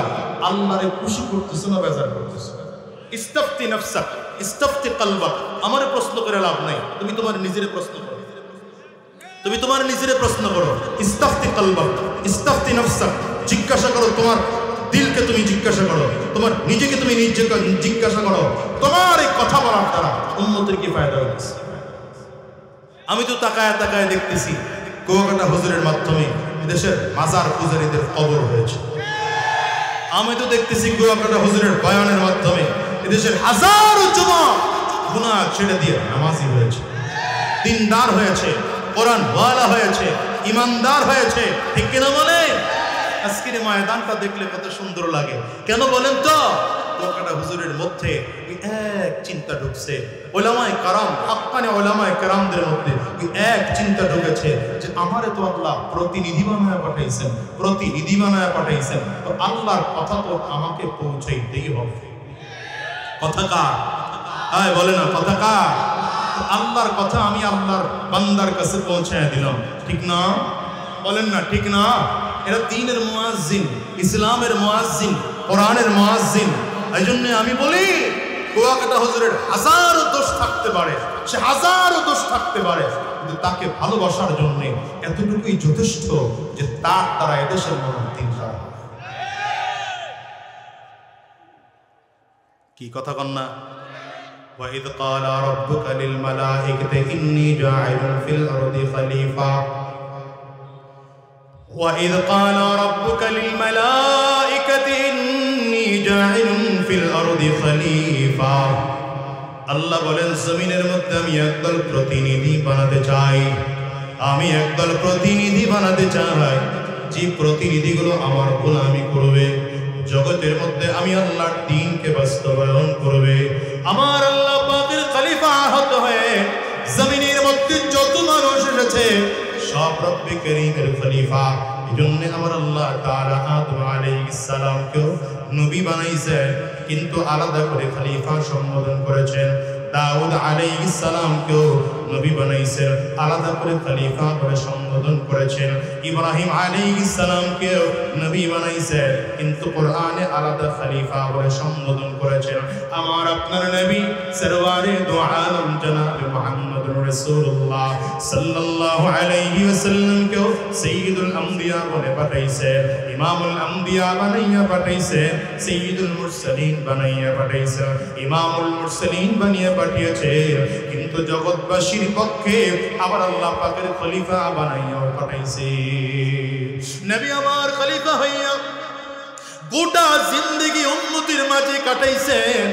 Speaker 1: আল্লাহরে খুশি করতেছ না বেজার করতেছ? ইস্তাফতি নাফসাক, ইস্তাফতি কলবাক। আমারে প্রশ্ন করে লাভ নাই, তুমি তোমার নিজের প্রশ্ন করো। তুমি তোমার নিজের প্রশ্ন করো। ইস্তাফতি কলবাক, ইস্তাফতি নাফসাক। জিজ্ঞাসা করো তোমার দিলকে, তুমি জিজ্ঞাসা করো তোমার নিজেকে, তুমি নিজেকে জিজ্ঞাসা করো, তোমার এই কথা বলার দ্বারা উম্মতের কি ফায়দা হয়েছে? আমি তো তাকায় তাকায় দেখতেছি কুয়াকাটা হুজুরের মাধ্যমে দেশের মাজার পূজারীদের কবর হয়েছে। আমি তো দেখতেছি কুয়াকাটা হুজুরের বয়ানের মাধ্যমে এদেশের হাজারো যুবক গুনাহ ছেড়ে দিয়ে নামাজি হয়েছে, দিনদার হয়েছে, কোরআন ওয়ালা হয়েছে, ইমানদার হয়েছে। ঠিক কিনা বলেন? আজকের ময়দানটা দেখলে কত সুন্দর লাগে। কেন বলেন তো? কুয়াকাটা হুজুরের মধ্যে এক চিন্তা ঢুকছে, উলামায়ে কেরাম, হক্কানি উলামায়ে কেরামদের মধ্যে এক চিন্তা ঢুকেছে যে আমারে তো আল্লাহ প্রতিনিধি বানায় পাঠাইছেন, তো আল্লাহর কথা তো আমাকে পৌঁছাইতেই হবে। কথা কার? আয় বলে না, কথা কার? আল্লাহর কথা আমি আল্লাহর বান্দার কাছে পৌঁছায় দিলাম। ঠিক না? বলেন না ঠিক না? এরা দ্বীনের মুয়াজ্জিন, ইসলামের মুয়াজ্জিন, কোরআনের মুয়াজ্জিন। এই জন্য আমি বলি, কুয়াকাটা হুজুরের হাজারো দোষ থাকতে পারে, সে হাজারো দোষ থাকতে পারে, কিন্তু তাকে ভালোবাসার জন্য এতটুকুই যথেষ্ট যে তার দ্বারা এদেশের মানুষ দিন খারাপ। কি কথা কন না? وَإِذْ قَالَ رَبُّكَ لِلْمَلَائِكَةِ إِنِّي جَاعِلٌ فِي الْأَرْضِ خَلِيفَةً وَإِذْ قَالَ رَبُّكَ لِلْمَلَائِكَةِ إِنِّي جَاعِلٌ فِي الْأَرْضِ خَلِيفَةً। আল্লাহ বলেন, জমিনের মধ্যে আমি একদল প্রতিনিধি বানাতে চাই, যে প্রতিনিধিগুলো আমার গোলামি করবে, জগতের মধ্যে আমি আল্লাহর দ্বীনকে বাস্তবায়ন করবে। আমার আল্লাহ পাকের খলিফা হতে হয়ে জমিনের মধ্যে যত মানুষ এসেছে সব রব্বে করিমের খলিফা। এজন্য আমার আল্লাহ তাআলা আদম আলাইহিস সালামকে নবী বানাইছেন, কিন্তু আলাদা করে খলিফা সম্বোধন করেছেন। দাউদ আলাইহিস সালামকেও নবী বানাইছেন, আলাদা করে খলিফা বলে সম্বোধন করেছেন। ইব্রাহিম আলাইহিস সালামকেও নবী বানাইছেন, কিন্তু কোরআনে আলাদা খলিফা বলে সম্বোধন করেছেন। আমার আপনার নবী সরওয়ারে দু আলম জনাব মুহাম্মদুর রাসূলুল্লাহ সাল্লাল্লাহু আলাইহি ওয়াসাল্লামকেও সাইয়্যিদুল আম্বিয়া বলে পাঠাইছেন, ইমামুল আম্বিয়া বানাইয়া পাঠাইছেন, সাইয়্যিদুল মুরসালিন বানাইয়া পাঠাইছেন, ইমামুল মুরসালিন বানিয়ে পাঠিয়েছে। কিন্তু জগৎবাসীর পক্ষে আবার আল্লাহ পাকের খলিফা বানাইয়াও পাঠাইছে। নবী আমার খলিফা হইয়া গোটা জিন্দেগি উম্মতের মাঝে কাটাইছেন,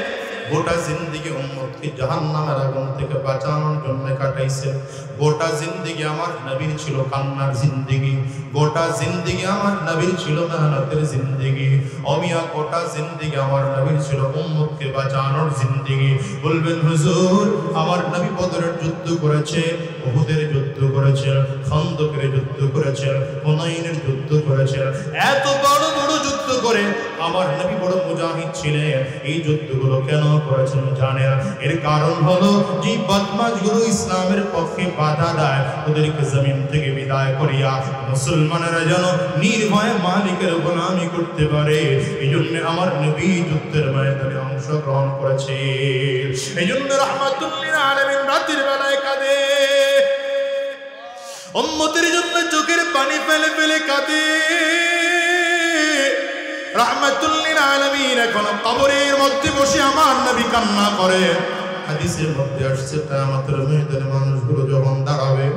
Speaker 1: গোটা জিন্দেগি উম্মতকে জাহান্নামের আগুন থেকে বাঁচানোর জন্য কাটাইছেন। গোটা জিন্দেগি আমার নবীর ছিল কান্নার জিন্দেগি, গোটা জিন্দেগি আমার নবীর ছিল মেহনতের জিন্দেগি। অমিয়া গোটা জিন্দেগি আমার নবীর ছিল উম্মতকে বাঁচানোর জিন্দেগি। বলবেন হুজুর, আমার নবী বদরের যুদ্ধ করেছে, উহুদের যুদ্ধ করেছেন, খন্দকের যুদ্ধ করেছেন, হুনাইনের যুদ্ধ করেছেন, এত বড় বড় যুদ্ধ করে আমার নবী বড় মুজাহিদ ছিলেন। এই যুদ্ধগুলো কেন করেছেন জানেন? এর কারণ হলো যে বদমাশগুলো ইসলামের পক্ষে বাধা দেয় ওদেরকে জমিন থেকে বিদায় করিয়া মুসলমানেরা যেন নির্ভয়ে মালিকের গোলামি করতে পারে। এই জন্য আমার নবী যুদ্ধের ময়দানে অংশগ্রহণ করেছে। এই জন্য রাহমাতুল লিল আলামিন রাতের বেলায় কাঁদে, উম্মতের জন্য চোখের পানি ফেলে ফেলে কাঁদে। রাহমাতুল লিল আলামিন এখন কবরের মধ্যে বসে আমার নবী কান্না করে। হাদিসের মধ্যে আসছে কিয়ামতের ময়দানে মানুষগুলো যখন দাঁড়াবে,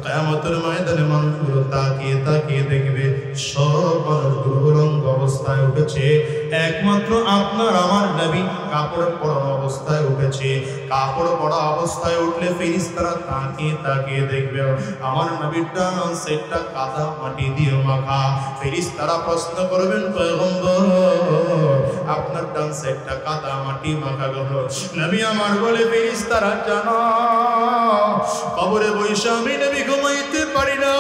Speaker 1: কিয়ামতের ময়দানে মানুষগুলো তাকিয়ে তাকিয়ে দেখবে সব মানুষগুলো উলঙ্গ অবস্থায় উঠেছে, একমাত্র আপনার আমার নবী কাপড় পরানো অবস্থায় উঠেছে। কাপড় পরা অবস্থায় উঠলে ফেরেশতারা তাকিয়ে তাকিয়ে দেখবে আমার নবীর ডান সাইডটা কাদা মাটি দিয়ে মাখা। ফেরেশতারা প্রশ্ন করবেন পয়গম্বর আপনার ডান সাইডটা কাদা মাটি মাখা কেন? নবী আমার বলে ফেরেশতারা জানো কবরে বসে আমি নবী ঘুমাইতে পারি না,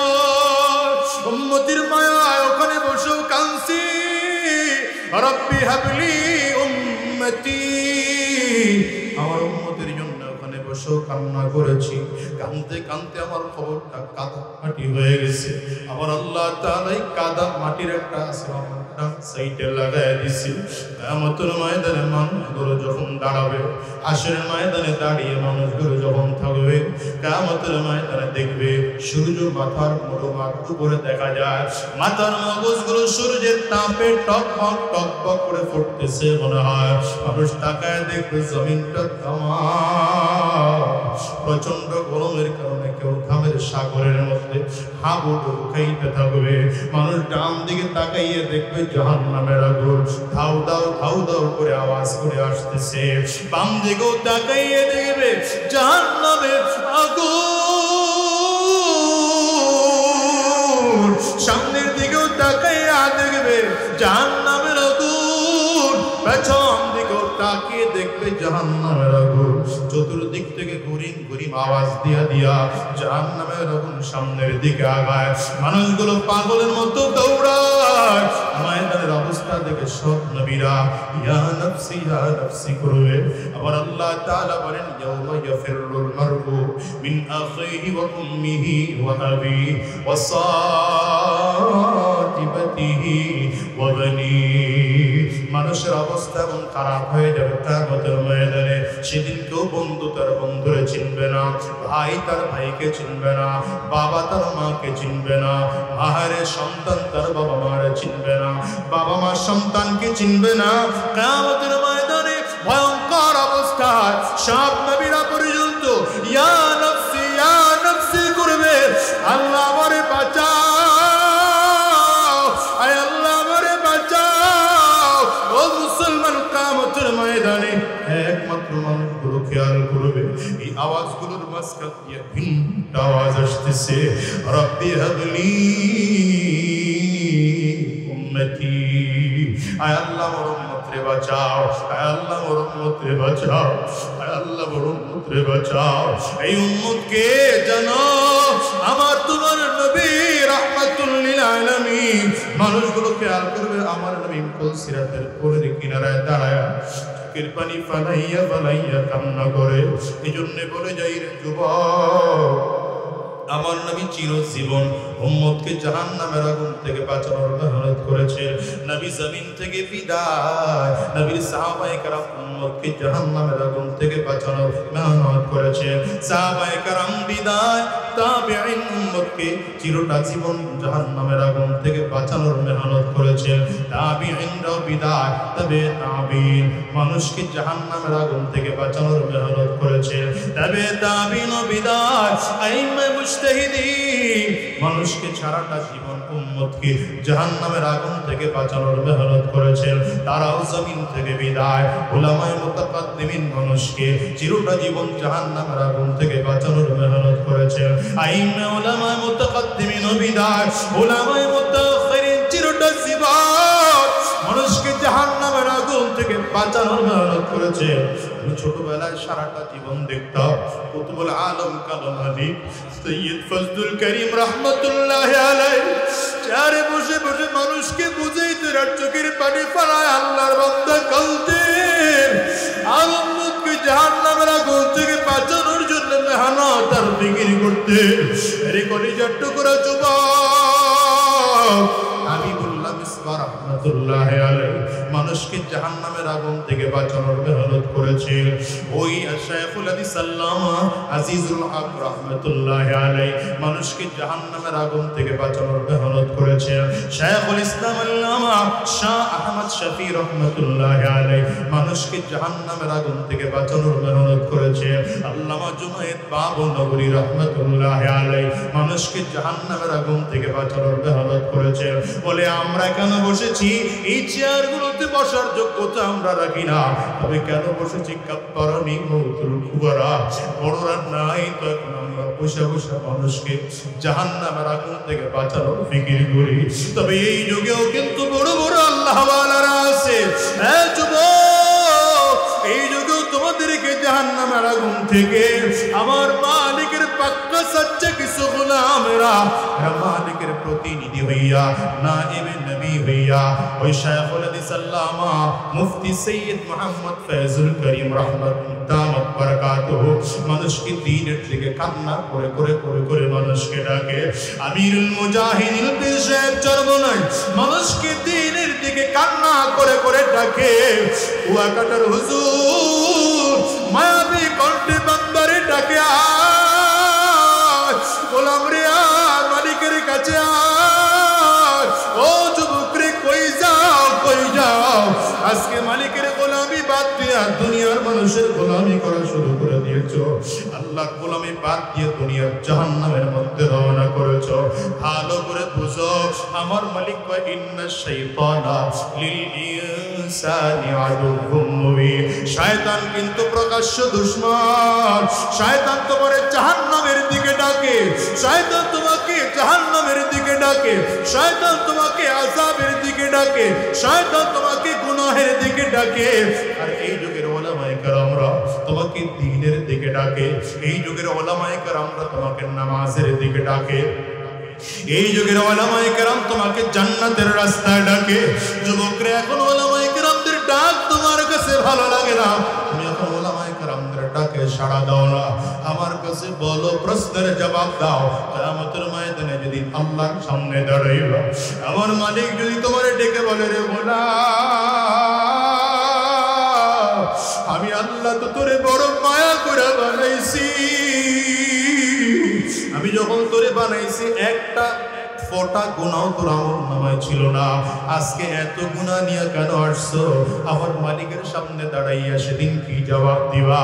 Speaker 1: উম্মতের মায়ায় ওখানে বসেও কাঁদছি। রব্বি হাবলি উম্মতি, আমার উম্মতের জন্য ওখানে বসেও কান্না করেছি। কাঁদতে কাঁদতে আমার খবরটা কাদা মাটি হয়ে গেছে। আমার আল্লাহ তাআলা কাদা মাটির একটা সাইডে লাগায় দিছি। কিয়ামতের ময়দানে মানুষগুলো যখন দাঁড়াবে, হাসরের ময়দানে দাঁড়িয়ে মানুষগুলো যখন থাকবে, কিয়ামতের ময়দানে দেখবে সূর্য মাথার মোড়মার উপরে দেখা যায়, মাথার মগজগুলো সূর্যের তাপে টকবক টকবক করে ফুটতেছে মনে হয়। মানুষ তাকায় দেখবে জমিনটা তামা, প্রচন্ড গরমের কারণে কেউ ঘামের সাগরের মধ্যে হাবুডুবু খাইতে থাকবে। মানুষ ডান দিকে তাকাইয়ে দেখবে জাহান্নামের আগুন ধাউ দাউ ধাউ দাউ করে আওয়াজ করে আসতেছে। বাম দিকেও তাকাইয়ে দেখবে জাহান্নামের আগুন, সামনের দিকেও তাকাইয়া দেখবে জাহান্নামের আগুন, পেছন দিকেও তাকিয়ে দেখবে জাহান্নামের আগুন। চতুর্দিক থেকে ঘুরিন ঘুরিন আওয়াজ দিয়া দিয়া জাহান্নামের আগুন সামনের দিকে আগায়। মানুষগুলো পাগলের মতো দৌড়ায়। ময়দানের অবস্থা দেখে সব নবীরা ইয়া নফসি করবে। আবার আল্লাহ তাআলা বলেন ইয়াউমা ইয়াফিরুল মারউ মিন আখিহি ওয়া উম্মিহি ওয়া আবিহি ওয়া সাহিবাতিহি ওয়া বানিহি। মানুষের অবস্থা এমন খারাপ হয়ে যাবে কিয়ামতের ময়দানে। সেদিন কেউ বন্ধু তার বন্ধুরে চিনবে না, ভাই তার ভাইকে চিনবে না, বাবা তার মাকে চিনবে না, মায়ের সন্তান তার বাবা মারে চিনবে না, বাবা মা সন্তানকে চিনবে না। কিয়ামতের ময়দানে ভয়ঙ্কর অবস্থায় সব নবীরা পর্যন্ত ইয়া নফসি করবে, আল্লাহ আমারে বাঁচাও, আয় আল্লাহ আমারে বাঁচাও। ও মুসলমান, কিয়ামতের ময়দানে একমাত্র মানুষগুলো খেয়াল করবে এই আওয়াজগুলোর মাঝখান দিয়ে ভিন্ন আওয়াজ আসতেছে, রব্বি হাবলি উম্মতি, আয় আল্লাহ মোর উম্মতরে বাঁচাও, আয় আল্লাহ মোর উম্মতরে বাঁচাও, আয় আল্লাহ মোর উম্মতরে বাঁচাও। এই উম্মতকে জানো আমার তোমার নবী রাহমাতুল লিল আলামিন। মানুষগুলো খেয়াল করবে আমার নবী সিরাতের পরের কিনারায় দাঁড়ায় চোখের পানি ফালাইয়া ফালাইয়া কান্না করে। এই জন্য বলে যাই রে যুবক, আমার নবী চিরজীবন উম্মতকে জাহান্নামের আগুন থেকে বাঁচানোর মেহনত করেছে। নবী জমিন থেকে বিদায়, নবীর সাহাবায়ে কেরাম উম্মতকে জাহান্নামের আগুন থেকে বাঁচানোর মেহনত করেছে। সাহাবায়ে কেরাম বিদায়, তাবেঈন উম্মতকে চিরটা জীবন জাহান্নামের আগুন থেকে বাঁচানোর মেহনত করেছে। তাবেঈনরাও বিদায়, তবে তাবেঈন মানুষকে জাহান্নামের আগুন থেকে বাঁচানোর মেহনত করেছে। তবে তাবেঈনও বিদায়, আইম্মা মুজতাহিদিন মানুষকে সারাটা জীবন উম্মতকে জাহান্নামের আগুন থেকে বাঁচানোর মেহনত করেছেন। তারাও জমিন থেকে বিদায়, উলামায়ে মুতাকাদ্দিমিন মানুষকে চিরটা জীবন জাহান্নামের আগুন থেকে বাঁচানোর মেহনত করেছেন। আইম্মা উলামায়ে মুতাকাদ্দিমিন বিদায়, উলামায়ে মুতাআখিরিন চিরটা জীবন মানুষকে জাহান্নামের আগুন থেকে বাঁচানোর মেহনত করেছে। আমি ছোটবেলায় সারাটা জীবন দেখতাম কুতুবুল আলম কালো মালিক সৈয়দ ফজলুল করিম রহমতুল্লাহি আলাইহি চারে বসে বসে মানুষকে বুঝাইতে আর চোখের পানি ফেলায় আল্লাহর বান্দা কালতেন আর উম্মতকে জাহান্নামের আগুন থেকে বাঁচানোর জন্য মেহনত আর ফিকির করতে। আরে কলিজার টুকরা যুবক আমি বললাম ইসবা রহমতুল্লাহি আলাইহি মানুষকে জাহান্নামের আগুন থেকে বাঁচানোর মেহনত করেছে। ওই শাইখুল হাদিস আল্লামা আজিজুল হক রহমতুল্লাহি আলাইহি মানুষকে জাহান্নামের আগুন থেকে বাঁচানোর মেহনত করেছে। শাইখুল ইসলাম আল্লামা শাহ আহমদ শফি রহমতুল্লাহি আলাইহি মানুষকে জাহান্নামের আগুন থেকে বাঁচানোর মেহনত করেছে। আল্লামা জুনায়েদ বাবনগরী রহমতুল্লাহি আলাইহি মানুষকে জাহান্নামের আগুন থেকে বাঁচানোর মেহনত করেছে। বলে আমরা কেন বসেছি? এই চেয়ারগুলোতে বসার যোগ্যতা আমরা রাখি না, তবে কেন বসেছি? কাপ্পারানি মউতুল কুবরা বড়রা নাই তো এখন আমরা বসে বসে মানুষকে জাহান্নামের আগুন থেকে বাঁচানোর ফিকির করি। তবে এই যুগেও কিন্তু বড় বড় আল্লাহওয়ালারা আছে। হ্যাঁ যুবক, এই যুগেও তোমাদেরকে জাহান্নামের আগুন থেকে আমার মালিকের পাক্কা সচ্চা কিছু গোলামেরা মালিকের প্রতিনিধি হইয়া নায়েবে নবী হইয়া ওই শাইখুল হাদিস আল্লামা মুফতি সৈয়দ মুহাম্মদ ফয়জুল করিম রহমাতুল্লাহ বারাকাতুহু মানুষকে দ্বীনের দিকে কান্না করে করে করে করে মানুষকে ডাকে। আমিরুল মুজাহিদিন পীর সাহেব চরমনাই মানুষকে দ্বীনের দিকে কান্না করে করে ডাকে। কুয়াকাটার হুজুর মায়াবী কণ্ঠে বান্দারে ডাকে গোলাম রে মালিকের কাছে ও যুবক রে কই যাও কই যাও? আজকে মালিকের গোলামি বাদ দিয়ে দুনিয়ার মানুষের গোলামি করা শুরু করে দিয়েছো। আল্লাহ গোলামি বাদ দিয়ে দুনিয়ার জাহান্নামের মধ্যে রওনা করেছো। ভালো করে বুঝো আমার মালিক কয় ইন্না শাইতানা লিল ইনসানি আদুউম মুবিন। শয়তান কিন্তু প্রকাশ্য দুশমন। শয়তান তোমারে জাহান্নামের দিকে ডাকে, শয়তান তোমাকে জাহান্নামের দিকে ডাকে, শয়তান তোমাকে আযাবের দিকে ডাকে, শয়তান তোমাকে গুনাহের দিকে ডাকে। আর এই যুগের উলামায়ে কেরামরা তোমাকে দ্বীনের দিকে ডাকে। এই যুগের উলামায়ে কেরামরা তোমাকে নামাজের দিকে ডাকে। এই যুগের উলামায়ে কেরাম তোমাকে জান্নাতের রাস্তায় ডাকে। যুবকরা এখন উলামায়ে কেরামদের ডাক তোমার কাছে ভালো লাগে না, তুমি এখন উলামায়ে কেরামদের ডাকে সাড়া দাও না। আমার কাছে বলো, প্রশ্নের জবাব দাও। কিয়ামতের ময়দানে যদি আল্লাহর সামনে দাঁড়াইবা, আমার মালিক যদি তোমারে ডেকে বলে রে গোলাম আমি আল্লাহ তো তোরে বড় মায়া করে বানাইছি, আমি যখন তোরে বানাইছি একটা ফোঁটা গুনাহ তোর আমলনামায় ছিল না, আজকে এত গুনাহ নিয়ে কেন আসছো? আমার মালিকের সামনে দাঁড়াইয়া সেদিন কি জবাব দিবা?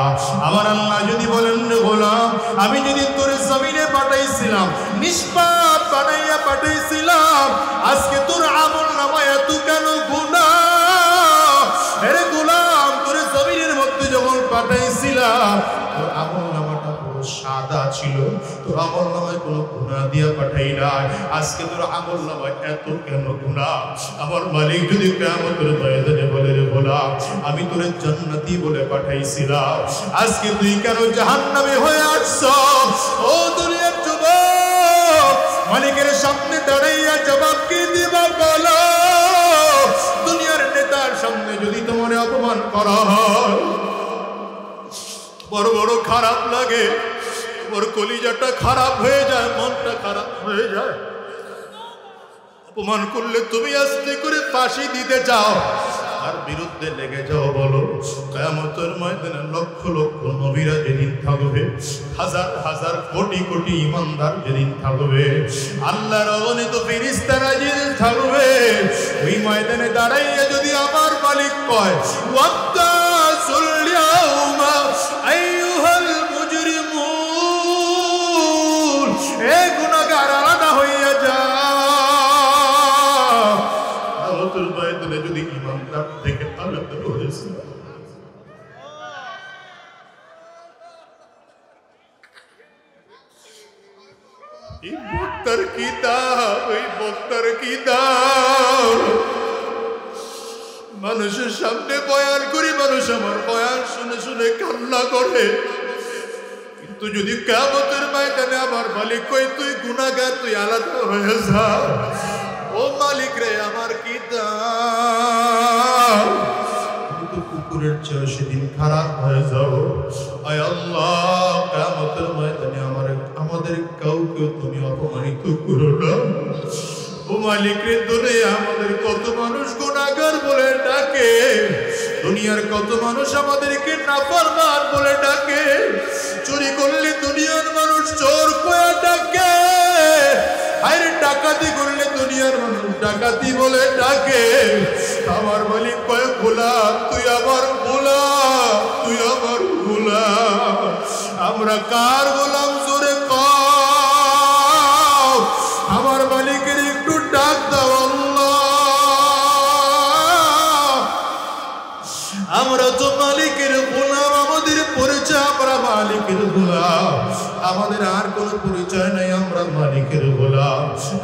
Speaker 1: আমার আল্লাহ যদি বলেন রে গোলাম আমি যদি তোরে জমিনে পাঠাইছিলাম, নিষ্পাপ বানাইয়া পাঠাইছিলাম, আজকে তোর আমলনামায় এত কেন গুনাহ? আরে গোলাম তোরে জমিনের মধ্যে যখন পাঠাইছিলাম তোর আমলনামাটা পুরো সাদা ছিল, তোর আমলনামায় কোনো গুনাহ দিয়া পাঠাই নাই, আজকে তোর আমলনামায় এত কেন গুনাহ? আমার মালিক যদি কিয়ামতের ময়দানে বলে রে গোলাম আমি তোরে জান্নাতি বলে পাঠাইছিলাম, আজকে তুই কেন জাহান্নামী হয়ে আসছো? ও দুনিয়ার যুবক, মালিকের সামনে দাঁড়াইয়া জবাব কি দিবা বলো? দুনিয়ার নেতার সামনে যদি তোমার অপমান করা হয় বড় বড় খারাপ লাগে, ওর কলিজাটা খারাপ হয়ে যায়, মনটা খারাপ হয়ে যায়। অপমান করলে তুমি আস্তে করে ফাঁসি দিতে চাও, আর বিরুদ্ধে লেগে যাও বলো। কিয়ামতের ময়দানে লক্ষ লক্ষ নবীরা যেদিন থাকবে, হাজার হাজার কোটি কোটি ইমানদার যেদিন থাকবে, আল্লাহর অগণিত ফেরেশতারা যেদিন থাকবে, ওই ময়দানে দাঁড়াইয়া যদি আমার মালিক কয় ওয়াক্তাসুল ইয়াউমা আইয়ুহাল মুজরিমুন, এ গুনাহগার আলাদা হইয়া যায়। কিয়ামতের ময়দানে যদি ইমানদার থেকে আলাদা হয়েছে, এই বক্তার কিতাব, এই বক্তার কিতাব মানুষের সামনে বয়ান করি, মানুষ আমার বয়ান শুনে শুনে কান্না করে, কিন্তু যদি কিয়ামতের ময়দানে আমার মালিক কই তুই গুনাহগার, তুই আলাদা হয়ে যা, ও মালিক রে আমার কি দাম, কিন্তু কুকুরের চেয়ে সেদিন খারাপ হয়ে যাও। আয় আল্লাহ, কিয়ামতের ময়দানে আমাদের কাউকে তুমি অপমানিত করো না। ও মালিক রে, দুনিয়া আমাদের কত মানুষ গুনাহগার বলে ডাকে, দুনিয়ার কত মানুষ আমাদেরকে নাফরমান বলে ডাকে, চুরি করলে দুনিয়ার মানুষ চোর কয়ে ডাকে, আরে ডাকাতি করলে দুনিয়ার মানুষ ডাকাতি বলে ডাকে। আমার মালিক কয় গোলাম, তুই আমার গোলাম, তুই আমার গোলাম। আমরা কার গোলাম জোরে কও, আমার মালিকের একটু ডাক দাও আল্লাহ। আমরা তো মালিকের গোলাম, আমাদের পরিচয় আমরা মালিকের গোলাম, আমাদের আর কোনো পরিচয় নাই, আমরা মালিকের গোলাম,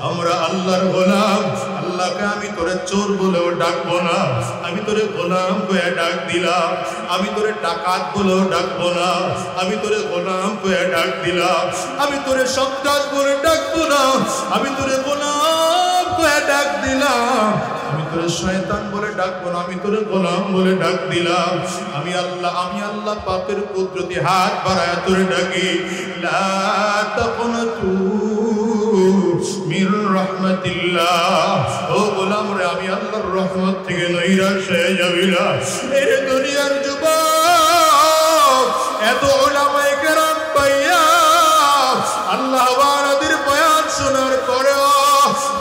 Speaker 1: আমরা আল্লাহর গোলাম। আল্লাহকে আমি তোরে চোর বলেও ডাকবো না, আমি তোরে গোলাম কয়ে ডাক দিলাম, আমি তোরে ডাকাত বলেও ডাকবো না, আমি তোরে গোলাম কয়ে ডাক দিলাম, আমি তোরে সন্ত্রাস বলে ডাকবো না, আমি তোরে গোলাম কয়ে ডাক দিলাম, আমি তোরে শয়তান বলে ডাকবো না, আমি তোরে গোলাম বলে ডাক দিলাম। আমি আল্লাহ পাকের কুদরতি হাত বাড়ায় তোরে ডাকি, লা তাকনাতু মির রাহমাতিল্লাহ। ও গোলাম রে, আমি আল্লাহর রহমত থেকে নৈরাশ হয়ে যাবি না। এই দুনিয়ার যুবক এত উলামায়ে কেরাম পাইয়া আল্লাহ ওয়ালাদের বয়ান শোনার পরেও,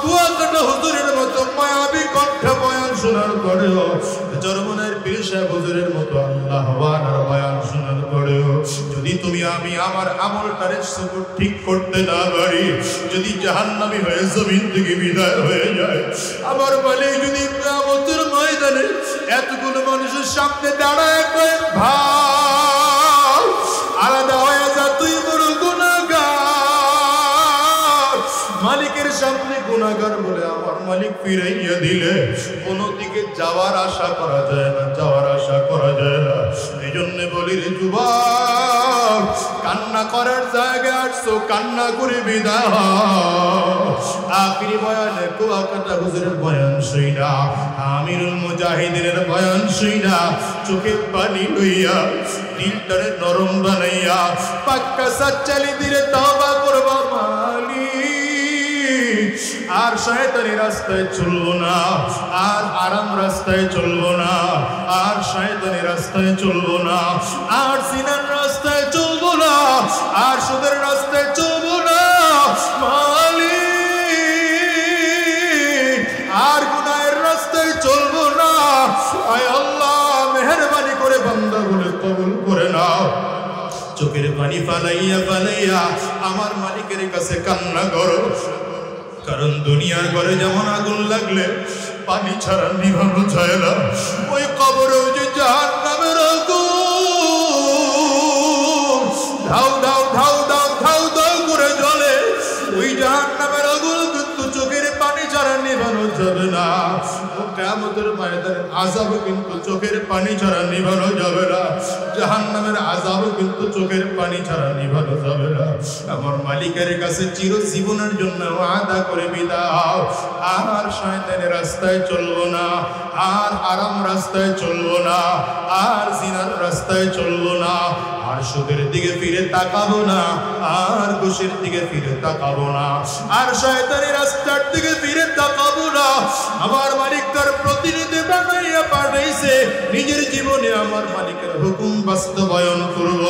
Speaker 1: কুয়াকাটা হুজুরের মতো মায়াবী কণ্ঠে বয়ান শোনার পরেও, চরমনের পীর সাহেব হুজুরের মতো আল্লাহ ওয়ালার বয়ান শোনার পরেও যদি তুমি আমি আমার আমলটারে সবুর ঠিক করতে না পারি, যদি জাহান্নামী হয়ে জমিন থেকে বিদায় হয়ে যায়, আমার মালিক যদি কিয়ামতের ময়দানে এতগুলো মানুষের সামনে দাঁড়ায় কয় ভাই আলাদা হয়ে যা, তুই বড় গুনাহগার, মালিকের সামনে গুনাহগার বলে আমার মালিক ফিরাইয়া দিলে কোনো দিকে যাওয়ার আশা করা যায় না, যাওয়ার আশা করা যায় না। এই জন্য বলি রে যুবক, কান্না করার জায়গায় আসছো, কান্না করে বিদায় হও। আখিরি বয়ানে কুয়াকাটা হুজুরের বয়ান শুইনা, আমিরুল মুজাহিদিনের বয়ান শুইনা, চোখে পানি লইয়া দিলটারে নরম বানাইয়া পাক্কা সাচ্চালি দিলে তওবা করবা মালিক। আর শয়তানি রাস্তায় চলবো না, আর আরাম রাস্তায় চলবো না, আর শয়তানি রাস্তায় চলবো না, আর সিনার রাস্তায় চলবো না, আর সুদের রাস্তায় চলবো না মালিক, আর গুনাহের রাস্তায় চলবো না। আয় আল্লাহ, মেহেরবানি করে বান্দা বলে কবুল করে নাও। চোখের পানি ফালাইয়া ফালাইয়া আমার মালিকের কাছে কান্না করো, কারণ দুনিয়ার ঘরে যেমন আগুন লাগলে পানি ছাড়া নিভানো যায় না, ওই কবরেও যে জাহান্নামের আগুন ধাউ ধাউ ধাউ ধাউ ধাউ ধাউ করে জ্বলে, ওই জাহান্নামের আগুন কিন্তু চোখের পানি ছাড়া নিভানো যাবে না। কিয়ামতের ময়দানে আযাব কিন্তু চোখের পানি ছাড়া নিভানো যাবে না, জাহান্নামের আযাব কিন্তু চোখের পানি ছাড়া নিভানো যাবে না। আমার মালিকের কাছে চিরজীবনের জন্য ওয়াদা করে বিদাও, আর শয়তানের রাস্তায় চলবো না, আর আরাম রাস্তায় চলবো না, আর জিনার রাস্তায় চলবো না, আর সুদের দিকে ফিরে তাকাবো না, আর ঘুষের দিকে ফিরে তাকাবো না, আর শয়তানের রাস্তার দিকে ফিরে তাকাবো না। আমার মালিক তার প্রতিনিধি বানাইয়া পাঠাইছে, নিজের জীবনে আমার মালিকের হুকুম বাস্তবায়ন করব,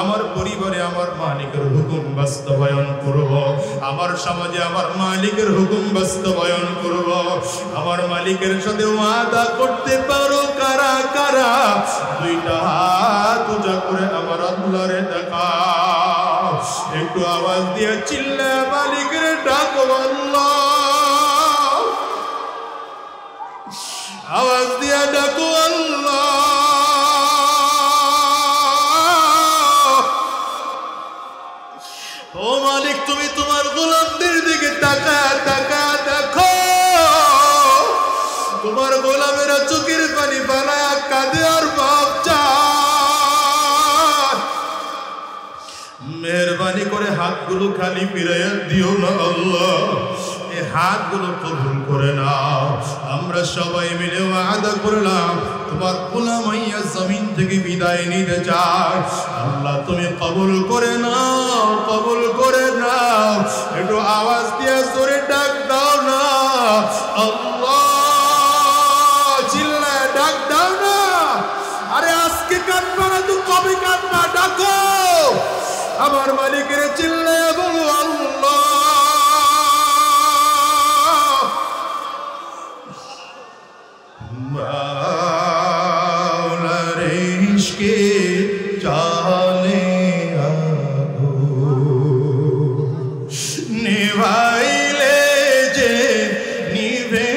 Speaker 1: আমার পরিবারে আমার মালিকের হুকুম বাস্তবায়ন করব, আমার সমাজে আমার মালিকের হুকুম বাস্তবায়ন করব। আমার মালিকের সাথে ওয়াদা করতে পারো কারা কারা? দুইটা হাত উঁচা করে আমার আল্লাহরে দেখাও, একটু আওয়াজ দিয়ে চিল্লা মালিকের ডাকো আল্লাহ, আওয়াজ দিয়ে ডাকো আল্লাহ। ও মালিক, তুমি তোমার গোলামদের দিকে তাকা তাকা দেখো, তোমার গোলামেরা চোখের মেহরবানি করে হাতগুলো খালি ফিরাইয়া দিও না আল্লাহ, এই হাতগুলো কবুল করে নাও। আমরা সবাই মিলে ওয়াদা করলাম তোমার গোলাম হইয়া জমিন থেকে বিদায় নিতে চাই। আল্লাহ তুমি কবুল করে নাও, কবুল করে নাও। একটু আওয়াজ দিয়ে জোরে ডাক দাও না আল্লাহ, চিল্লায় ডাক দাও না। আরে আজকে কাঁদবা না তো কবে কাঁদবা, ডাকো আমার মালিকের, চিল্লায় বলো আল্লাহ। মাওলার ইশকে জালে আগুন নিভাইলে যে নিভে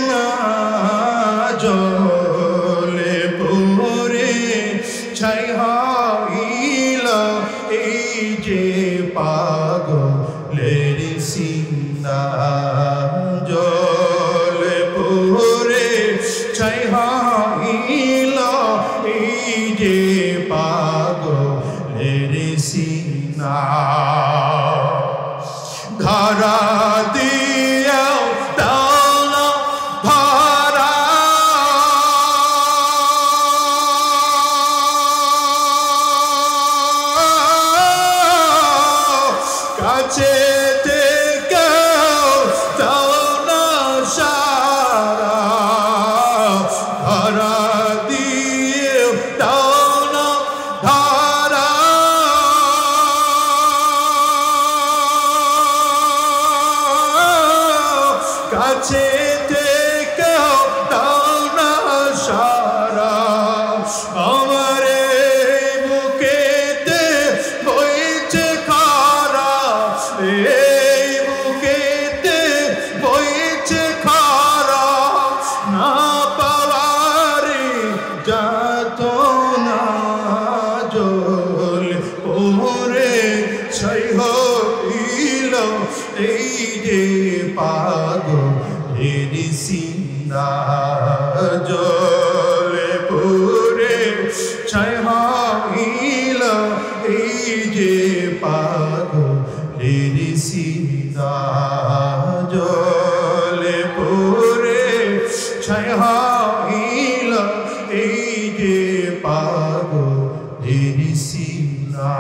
Speaker 1: না, জলে পুরে ছাই হইল এই যে পাগলের সিনা, জলে পুরে ছাই হইল এই যে পাগলের সিনা। ধরা দিয়াও দাও না ধরা, কাছে থেকেও দাও না সারা, ধরা দিয়েও দাও না ধরা, কাছে থেকেও দাও না সারা। আমারে বুকেতে বইছে খারা, এই বুকেতে বইছে খারা, না পাওয়ারে যাত না জল ওরে ছাই হইল এই যে পাগলের সিনা, জলে পুরে ছাই হইল এই যে পাগলের সিনা, জলে পুরে ছাই হইল এই যে পাগলের সিনা।